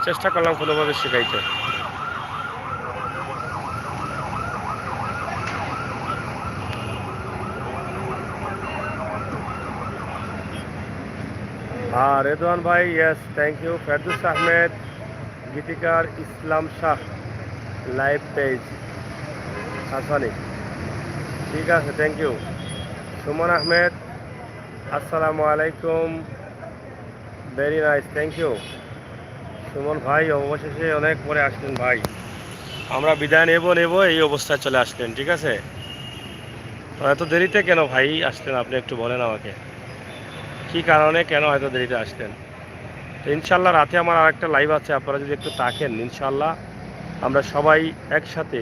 চেষ্টা করলাম কোনোভাবে শেখাইতে। রেদওয়ান ভাই yes thank you. Ferdous Ahmed, গীতিকার ইসলাম শাহ লাইভ পেজ হাসানি, ঠিক আছে থ্যাংক ইউ। সুমন আহমেদ আসসালামু আলাইকুম, very nice thank you. Sumon ভাই অবশেষে অনেক পরে আসলেন ভাই, আমরা বিদায় নেব এই অবস্থায় চলে আসলেন, ঠিক আছে। এত দেরিতে কেন ভাই আসলেন আপনি একটু বলেন আমাকে, কী কারণে কেন হয়তো দেরিতে আসলেন? তো ইনশাল্লাহ রাতে আমার আরেকটা লাইভ আছে, আপনারা যদি একটু তাকেন ইনশাল্লাহ আমরা সবাই একসাথে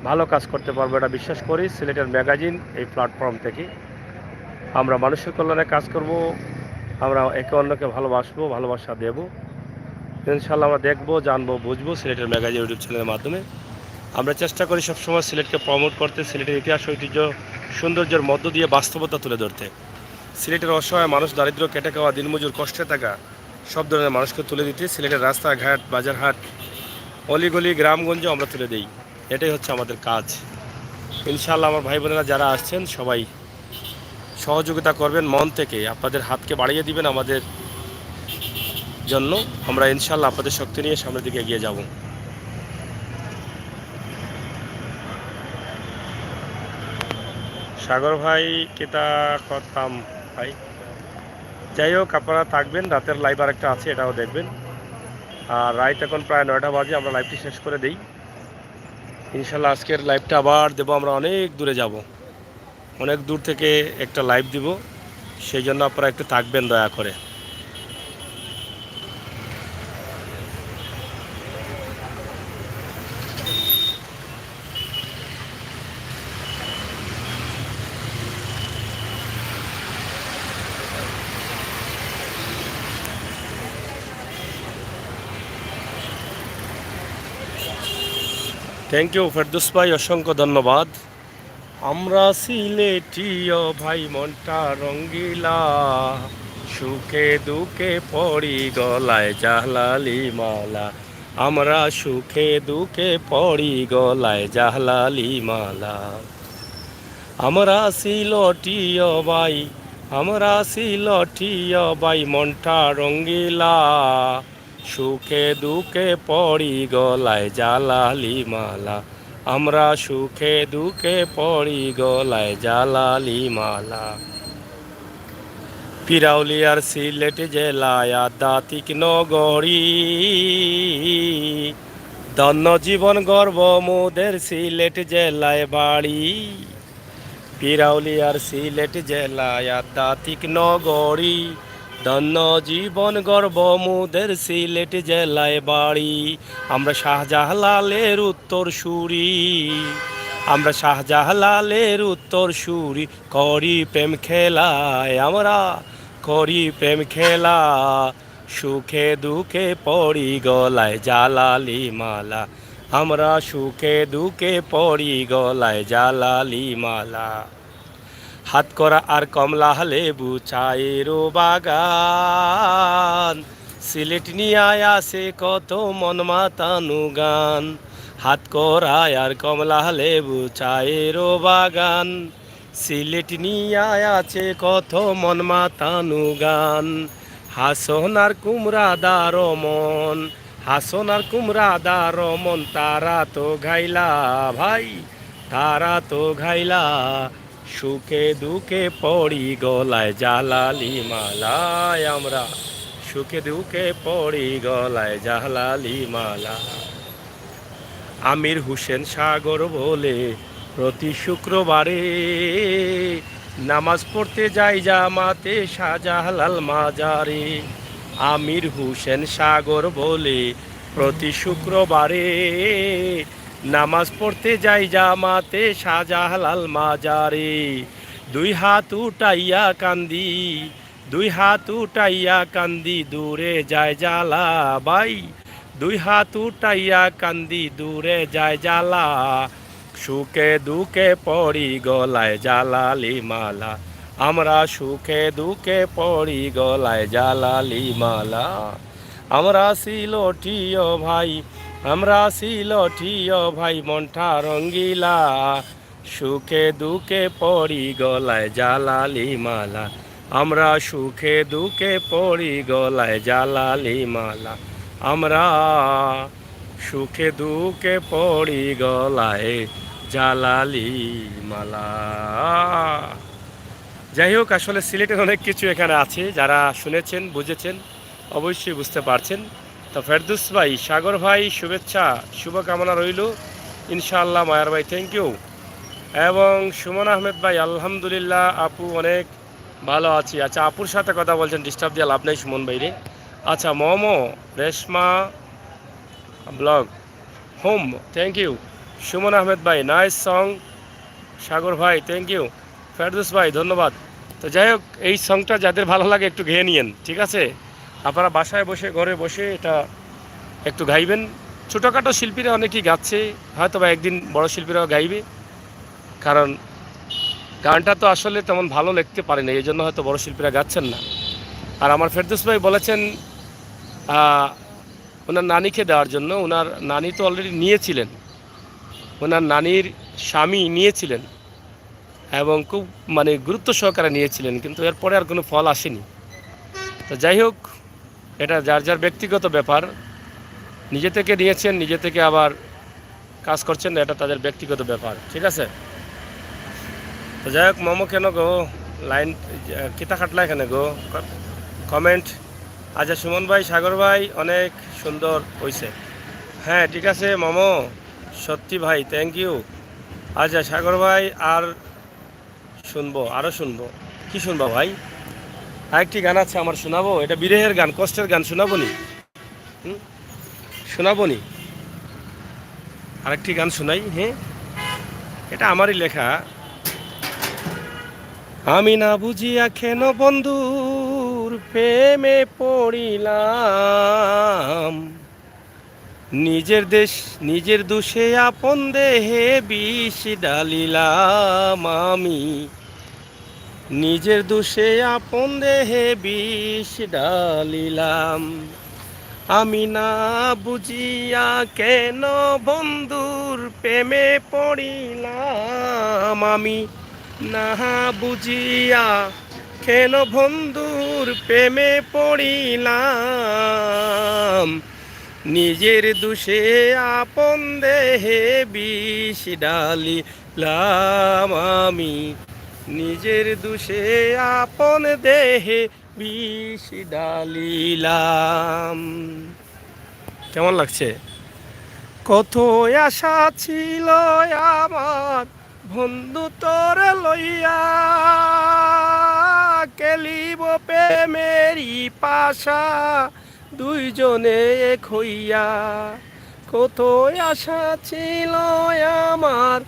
ভালো কাজ করতে পারবো, এটা বিশ্বাস করি। সিলেটের ম্যাগাজিন এই প্ল্যাটফর্ম থেকে আমরা মানুষের কল্যাণে কাজ করব, আমরা একে অন্যকে ভালোবাসবো, ভালোবাসা দেব ইনশাল্লাহ। আমরা দেখবো, জানবো, বুঝবো সিলেটের ম্যাগাজিন ইউটিউব চ্যানেলের মাধ্যমে। আমরা চেষ্টা করি সবসময় সিলেটকে প্রমোট করতে, সিলেটের ইতিহাস ঐতিহ্য সৌন্দর্যের মধ্য দিয়ে বাস্তবতা তুলে ধরতে। সিলেটের অসহায় মানুষ, দারিদ্র, কেটে খাওয়া, দিনমজুর, কষ্টে থাকা সব ধরনের মানুষকে তুলে দিতে সিলেটের রাস্তাঘাট, বাজারহাট, অলিগলি, গ্রামগঞ্জে আমরা তুলে দিই। এটাই হচ্ছে আমাদের কাজ। ইনশাআল্লাহ আমার ভাই বোনেরা যারা আসছেন সবাই সহযোগিতা করবেন মন থেকে, আপনাদের হাতকে বাড়িয়ে দিবেন আমাদের জন্য। আমরা ইনশাআল্লাহ আপনাদের শক্তি নিয়ে সামনের দিকে এগিয়ে যাব। সাগর ভাই কেতা করতাম ভাই, যাই হোক আপনারা থাকবেন, রাতের লাইভ আর একটা আছে এটাও দেখবেন। আর রাত এখন প্রায় 9টা বাজে, আমরা লাইভটি শেষ করে দিই ইনশাল্লাহ। আজকের লাইভটা আবার দেবো, আমরা অনেক দূরে যাব, অনেক দূর থেকে একটা লাইভ দিব, সেই জন্য আপনারা একটু থাকবেন দয়া করে। থ্যাংক ইউ ফেরদৌস ভাই, অসংখ্য ধন্যবাদ। আমরা সিলেটিও ভাই মনটা রঙ্গিলা, সুখে দুঃখে পড়ি গলায় জালালি মালা। আমরা সুখে দুঃখে পড়ি গলায় জালালি মালা। আমরা সিলটিও ভাই, আমরা সিলটিও ভাই মনটা রঙ্গিলা, সুখে দুঃখে পড়ি গলায় জালালি মালা। আমরা সুখে দুঃখে পড়ি গলায় জালালি মালা। পিরাউলিয়ার সিলেট জেলায় আধ্যাত্মিক নগরী, ধন্য জীবন গর্ব মোদের সিলেট জেলায় বাড়ি। পিরাউলিয়ার সিলেট জেলায় আধ্যাত্মিক নগরী, ধন্য জীবন গর্ব মোদের সিলেট জেলায় বাড়ি। আমরা শাহজালালের উত্তর সুরি, আমরা শাহজালালের উত্তর সুরি, করি প্রেম খেলায় আমরা করি প্রেম খেলা। সুখে দুঃখে পড়ি গলায় জালালি মালা। আমরা সুখে দুঃখে পড়ি গলায় জালালি মালা। হাত করা আর কমলা লেবু চায়েরও বাগান, সিলেট নিয়ে আসে কত মন মাতানো গান। হাত করা আর কমলা লেবু চায়েরও বাগান, সিলেট নিয়ে আছে কত মন মাতানো গান। হাসন আর কুমড়া দার মন, হাসন আর কুমড়া দার মন, তারা তো ঘাইলা ভাই, তারা তো ঘাইলা। সুখে দুঃখে পড়ি গলায় জালালি মালায়। আমরা সুখে দুঃখে পড়ি গলায় জালালি মালা। আমির হোসেন সাগর বলে প্রতি শুক্রবারে নামাজ পড়তে যাই জামাতে শাহজালাল মাজারে। আমির হোসেন সাগর বলে প্রতি শুক্রবারে নামাজ পড়তে যাই জামাতে শাহজালাল মাজারে। দুই হাত উঠাইয়া কান্দি, দুই হাত উঠাইয়া কান্দি, দূরে যায় জ্বালা ভাই, দুই হাত উঠাইয়া কান্দি, দূরে যায় জ্বালা। সুখে দুঃখে পড়ি গলায় জালালি মালা। আমরা সুখে দুঃখে পড়ি গলায় জালালি মালা। আমরা সিলটিও ভাই, আমরা সিলটিও ভাই মনটা রঙ্গিলা, সুখে দুঃখে পড়ি গলায় জালালি মালা। আমরা সুখে দুঃখে পড়ি গলায় জালালি মালা। আমরা সুখে দুঃখে পড়ি গলায় জালালি মালা। যাই হোক, আসলে সিলেটের অনেক কিছু এখানে আছে, যারা শুনেছেন বুঝেছেন অবশ্যই বুঝতে পারছেন। তো ফেরদৌস ভাই, সাগর ভাই, শুভেচ্ছা শুভকামনা রইল ইনশাআল্লাহ। মায়ার ভাই থ্যাংক ইউ, এবং সুমন আহমেদ ভাই আলহামদুলিল্লাহ আপু অনেক ভালো আছি। আচ্ছা, আপুর সাথে কথা বলছেন, ডিস্টার্ব দিয়ে লাভ নেই সুমন ভাই রে। আচ্ছা, Momo Reshma blog home thank you. Sumon Ahmed ভাই নাইস সং। সাগর ভাই থ্যাংক ইউ। ফেরদৌস ভাই ধন্যবাদ। তো যাই হোক, এই সংটা যাদের ভালো লাগে একটু গেয়ে নিয়েন, ঠিক আছে? আপনারা বাসায় বসে ঘরে বসে এটা একটু গাইবেন। ছোটোখাটো শিল্পীরা অনেকেই গাচ্ছে, হয়তো বা একদিন বড় শিল্পীরাও গাইবে, কারণ গানটা তো আসলে তেমন ভালো লিখতে পারে না, এই জন্য হয়তো বড় শিল্পীরা গাচ্ছেন না। আর আমার ফেরদৌস ভাই বলেছেন ওনার নানিকে দেওয়ার জন্য। ওনার নানি তো অলরেডি নিয়েছিলেন, ওনার নানির স্বামী নিয়েছিলেন এবং খুব মানে গুরুত্ব সহকারে নিয়েছিলেন, কিন্তু এরপরে আর কোনো ফল আসেনি। তো যাই হোক, এটা যার যার ব্যক্তিগত ব্যাপার। নিজে থেকে নিয়েছেন, নিজে থেকে আবার কাজ করছেন, এটা তাদের ব্যক্তিগত ব্যাপার, ঠিক আছে? তো যাই হোক, মোমো কেন গো লাইন কিতা খাটলা এখানে গো কমেন্ট। আচ্ছা, সুমন ভাই, সাগর ভাই অনেক সুন্দর হয়েছে। হ্যাঁ ঠিক আছে মোমো, সত্যি ভাই থ্যাংক ইউ। আচ্ছা সাগর ভাই, আর শুনবো, আরও শুনবো। কি শুনবো ভাই? আরেকটি গান আছে আমার, শোনাবো। এটা বিরহের গান, কষ্টের গান, শোনাবো নি? শোনাবো নি? আরেকটি গান শোনাই। হ্যাঁ, এটা আমারই লেখা। আমি না বুঝিয়া কেন বন্ধুর প্রেমে পড়িলাম, নিজের দেশ নিজের দোষে আপন দেহে বিষ ডালিলাম আমি, নিজের দোষে আপন দেহে বিষ ডালিলাম। আমি না বুঝিয়া কেন বন্ধুর প্রেমে পড়িলাম, আমি না বুঝিয়া কেন বন্ধুর প্রেমে পড়িলাম। নিজের দোষে আপন দেহে বিষ ডালিলাম আমি, নিজের দোষে আপন দেহে বিষ ডালিলাম। কেমন লাগছে? কত আশা ছিল আমার বন্ধু তোর লইয়া, কেলিব প্রেমেরি পাশা দুইজনে এক হইয়া। কত আশা ছিল আমার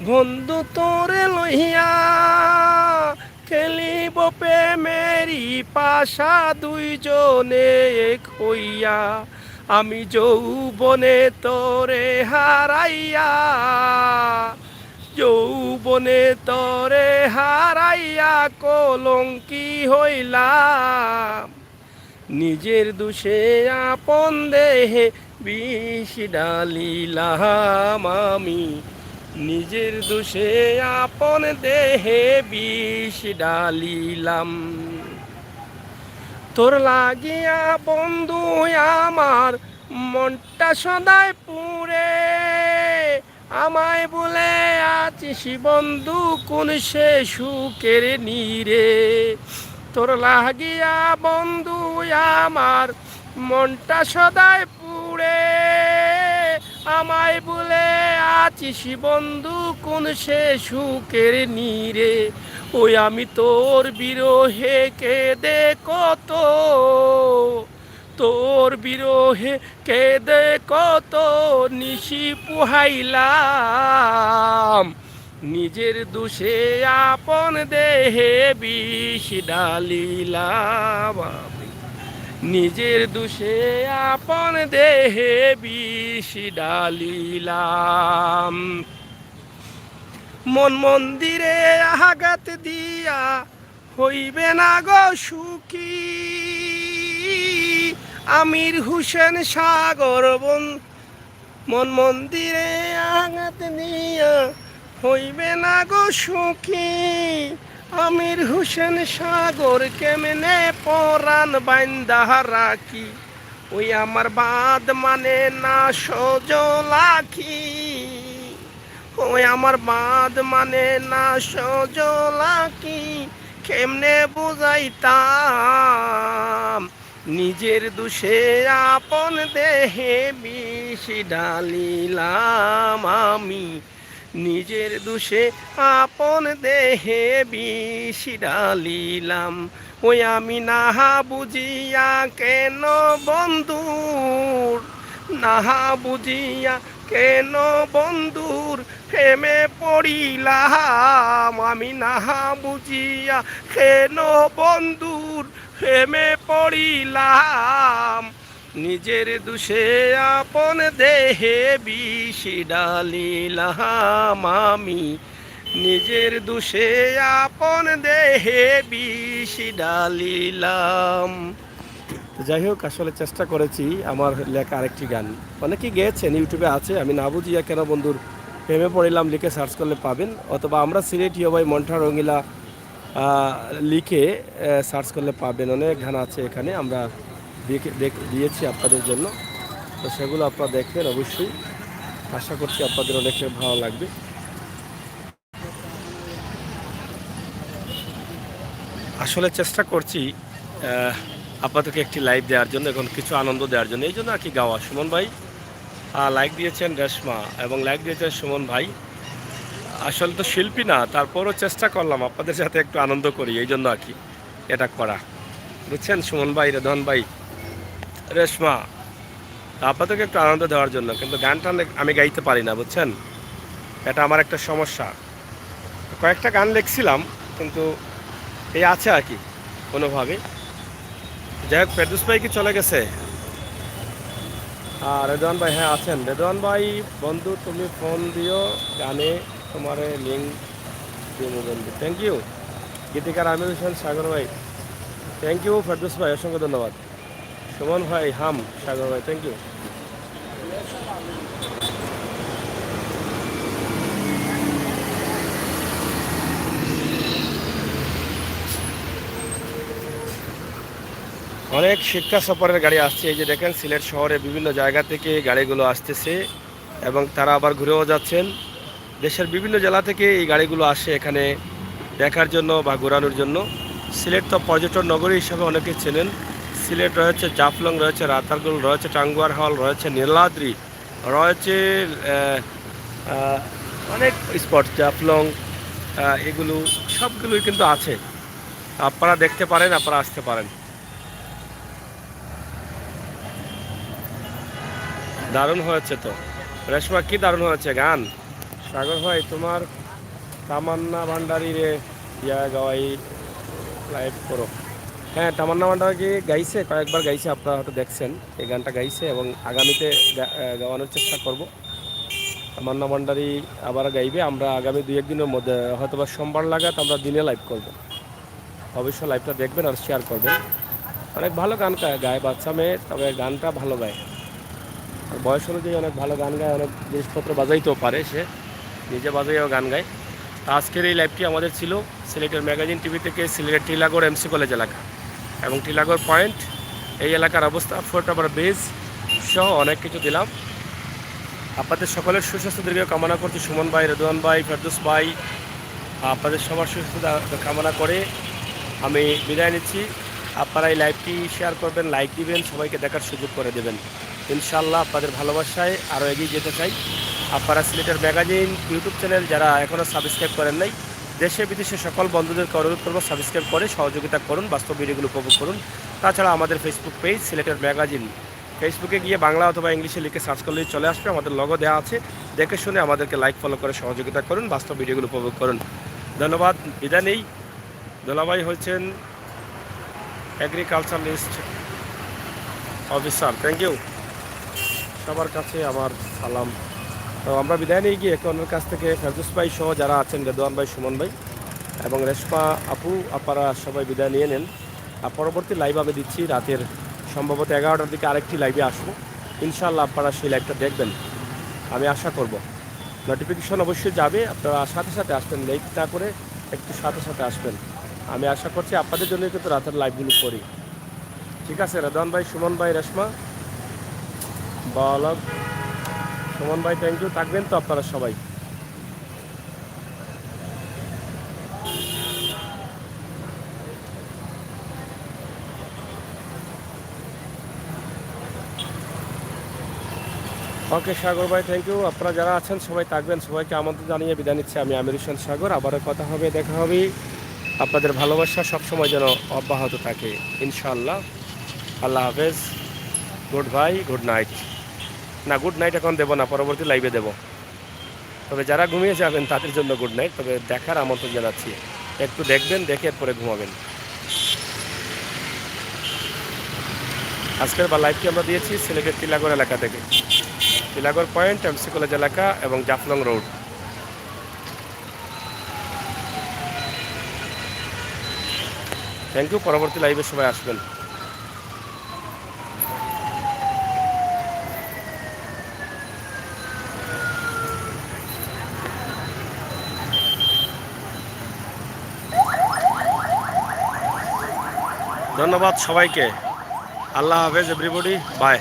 বন্ধু তোরে লইয়া, খেলিব প্রেমেরি পাশা দুইজনে এক হইয়া। আমি যৌবনে তোরে হারাইয়া, যৌবনে তোরে হারাইয়া কলঙ্কি হইলাম। নিজের দোষে আপন দেহে বিষ ডালিলাম আমি, নিজের দোষে আপন দেহে বিষ ডালিলাম। তোর লাগিয়া বন্ধু আমার মনটা সদাই পুরে, আমায় বলে আছিস বন্ধু কোন সে সুখের নীরে। তোর লাগিয়া বন্ধু আমার মনটা সদাই পুরে, আমায় বলে আছিস বন্ধু কোন সে সুখের নীরে। ওই আমি তোর বিরহে কেঁদে কত, তোর বিরহে কেঁদে কত নিশি পুহাইলাম। নিজের দোষে আপন দেহে বিষ ডালিলাম আমি, নিজের দোষে আপন দেহে বিষ ডালিলাম। মন মন্দিরে আঘাত দিয়া হইবে না গো সুখী, আমির হোসেন সাগর মন মন্দিরে আঘাত দিয়া হইবে না গো সুখী, আমির হোসেন সাগর কেমনে পরাণ বাইন্দা রাখি। ওই আমার বাদ মানে না সজলাখি, ওই আমার বাদ মানে না সজলাখি, কেমনে বুঝাইতাম। নিজের দোষে আপন দেহে বিষ ডালিলাম আমি, নিজের দোষে আপন দেহে বিষ ডালিলাম। ওই আমি না বুঝিয়া কেন বন্ধুর, না বুঝিয়া কেন বন্ধুর প্রেমে পড়িলাম। আমি না বুঝিয়া কেন বন্ধুর প্রেমে পড়িলাম। নিজের দোষে আপন দেহে বিষ ডালিলাম আমি, নিজের দোষে আপন দেহে বিষ ডালিলাম। যাই হোক, আসলে চেষ্টা করেছি আমার লেখা আরেকটি গান, অনেকেই গেয়েছেন, ইউটিউবে আছে। আমি না বুঝিয়া কেন বন্ধুর প্রেমে পড়িলাম লিখে সার্চ করলে পাবেন, অথবা আমরা সিলেটিও ভাই মন্ঠা রঙিলা লিখে সার্চ করলে পাবেন। অনেক গান আছে এখানে, আমরা দিয়েছি আপনাদের জন্য, তো সেগুলো আপনারা দেখবেন অবশ্যই। আশা করছি আপনাদের অনেক ভালো লাগবে। আসলে চেষ্টা করছি আপনাদেরকে একটি লাইভ দেওয়ার জন্য, এখন কিছু আনন্দ দেওয়ার জন্য, এই জন্য আর কি গাওয়া। সুমন ভাই লাইক দিয়েছেন, রেশমা এবং লাইক দিয়েছেন সুমন ভাই। আসলে তো শিল্পী না, তারপরও চেষ্টা করলাম আপনাদের সাথে একটু আনন্দ করি, এই জন্য আর কি এটা করা, বুঝছেন সুমন ভাই, রেধন ভাই, রেশমা, আপনাদেরকে একটু আনন্দ দেওয়ার জন্য। কিন্তু গানটা আমি গাইতে পারি না, বুঝছেন, এটা আমার একটা সমস্যা। কয়েকটা গান লিখছিলাম, কিন্তু এই আছে আর কি কোনোভাবে। যাই হোক, ফেরদৌস ভাই কি চলে গেছে? রেদওয়ান ভাই হ্যাঁ আছেন। রেদওয়ান ভাই বন্ধু তুমি ফোন দিও, গানে তোমার লিঙ্ক দিয়ে বন্ধু। থ্যাংক ইউ গীতিকার আমির হোসেন সাগর ভাই, থ্যাংক ইউ ফেরদৌস ভাই, অসংখ্য ধন্যবাদ। সুমন ভাই হাম সাগর ভাই, থ্যাংক ইউ। অনেক শিক্ষা সফরের গাড়ি আসছে, এই যে দেখেন সিলেট শহরে বিভিন্ন জায়গা থেকে গাড়িগুলো আসতেছে এবং তারা আবার ঘুরেও যাচ্ছেন। দেশের বিভিন্ন জেলা থেকে এই গাড়িগুলো আসে এখানে দেখার জন্য বা ঘোরানোর জন্য। সিলেট তো পর্যটন নগরী হিসাবে অনেকে চেনেন। সিলেট রয়েছে জাফলং, রয়েছে রাতারগুল, রয়েছে টাঙ্গুয়ার হল, রয়েছে নীলাদ্রি, রয়েছে অনেক স্পট জাফলং, এগুলো সবগুলোই কিন্তু আছে। আপনারা দেখতে পারেন, আপনারা আসতে পারেন। দারুণ হয়েছে তো রেশমা, কি দারুণ হয়েছে গান। সাগর ভাই তোমার তামান্না ভান্ডারি রে ইয়া গাওয়াই লাইভ করো। হ্যাঁ তামান্না ভান্ডারি গাইছে, কয়েকবার গাইছে, আপনারা হয়তো দেখছেন এই গানটা গাইছে এবং আগামীতে গাওয়ানোর চেষ্টা করব। তামান্না ভান্ডারি আবার গাইবে। আমরা আগামী 2-1 দিনের মধ্যে হয়তো বা সোমবার লাগাত আমরা দিনে লাইভ করব। অবশ্যই লাইভটা দেখবেন আর শেয়ার করবেন। অনেক ভালো গান গায় বাচ্চা মেয়ে, তবে গানটা ভালো গায়। আর বয়স অনুযায়ী অনেক ভালো গান গায়, অনেক জিনিসপত্র বাজাইতেও পারে, সে নিজে বাজাইও গান গায়। আজকের এই লাইভটি আমাদের ছিল সিলেটের ম্যাগাজিন টিভি থেকে, সিলেটের টিলাগড় এমসি কলেজ এলাকা এবং টিলাগড় পয়েন্ট, এই এলাকার অবস্থা, ফোর্টাবার ব্রিজ সহ অনেক কিছু দিলাম। আপনাদের সকলের সুস্বাস্থ্য দীর্ঘ কামনা করছি। সুমন ভাই, রেদওয়ান ভাই, ফেরদৌস ভাই, আপনাদের সবার সুস্বাস্থ্য কামনা করে আমি বিদায় নিচ্ছি। আপনারা এই লাইভটি শেয়ার করবেন, লাইক দিবেন, সবাইকে দেখার সুযোগ করে দেবেন। ইনশাআল্লাহ আপনাদের ভালোবাসায় আরও এগিয়ে যেতে চাই। আপনারা সিলেটের ম্যাগাজিন ইউটিউব চ্যানেল যারা এখনও সাবস্ক্রাইব করেন নাই, দেশে বিদেশে সকল বন্ধুদেরকে অনুরোধ করবো সাবস্ক্রাইব করে সহযোগিতা করুন, বাস্তব ভিডিওগুলো উপভোগ করুন। তাছাড়া আমাদের ফেসবুক পেজ সিলেটের ম্যাগাজিন, ফেসবুকে গিয়ে বাংলা অথবা ইংলিশে লিখে সার্চ করলেই চলে আসবে, আমাদের লগো দেওয়া আছে, দেখে শুনে আমাদেরকে লাইক ফলো করে সহযোগিতা করুন, বাস্তব ভিডিওগুলো উপভোগ করুন। ধন্যবাদ, বিদায় নেই। দোলাভাই হচ্ছেন এগ্রিকালচারালিস্ট অফিসার, থ্যাংক ইউ। সবার কাছে আমার সালাম। তো আমরা বিদায় নিয়ে গিয়ে একে অন্যের কাছ থেকে ফেরদৌস ভাই সহ যারা আছেন, রেদওয়ান ভাই, সুমন ভাই এবং রেশমা আপু, আপনারা সবাই বিদায় নিয়ে নেন। আর পরবর্তী লাইভ আমি দিচ্ছি রাতের সম্ভবত 11টার দিকে আরেকটি লাইভে আসবো। ইনশাআল্লাহ আপনারা সেই লাইভটা দেখবেন আমি আশা করব। নোটিফিকেশন অবশ্যই যাবে, আপনারা সাথে সাথে আসবেন, লেট না করে একটু সাথে সাথে আসবেন। আমি আশা করছি আপনাদের জন্যই কিন্তু রাতের লাইভগুলো করি। ঠিক আছে রেদওয়ান ভাই, সুমন ভাই, রেশমা বালক, সুমন ভাই, থ্যাংক ইউ। থাকবেন তো আপনারা সবাই। ওকে সাগর ভাই, থ্যাংক ইউ। আপনারা যারা আছেন সবাই থাকবেন, সবাইকে আমন্ত্রণ জানিয়ে বিদায় নিচ্ছি আমি আমির হোসেন সাগর। আবারও কথা হবে, দেখা হবে। আপনাদের ভালোবাসা সবসময় যেন অব্যাহত থাকে ইনশাআল্লাহ। আল্লাহ হাফেজ, গুড বাই, গুড নাইট। না, গুড নাইট এখন দেবো না, পরবর্তী লাইভে দেবো। তবে যারা ঘুমিয়ে যাবেন তাদের জন্য গুড নাইট, তবে দেখার আমন্ত্রণ জানাচ্ছি। একটু দেখবেন, দেখে এরপরে ঘুমাবেন। আজকের লাইভটি আমরা দিয়েছি সিলেটের টিলাগড় এলাকা থেকে, টিলাগড় পয়েন্ট, এমসি কলেজ এলাকা এবং জাফলং রোড। Thank you. পরবর্তী লাইভে সবাই আসবেন। ধন্যবাদ সবাইকে। আল্লাহ হাফেজ এভরিবডি, বাই।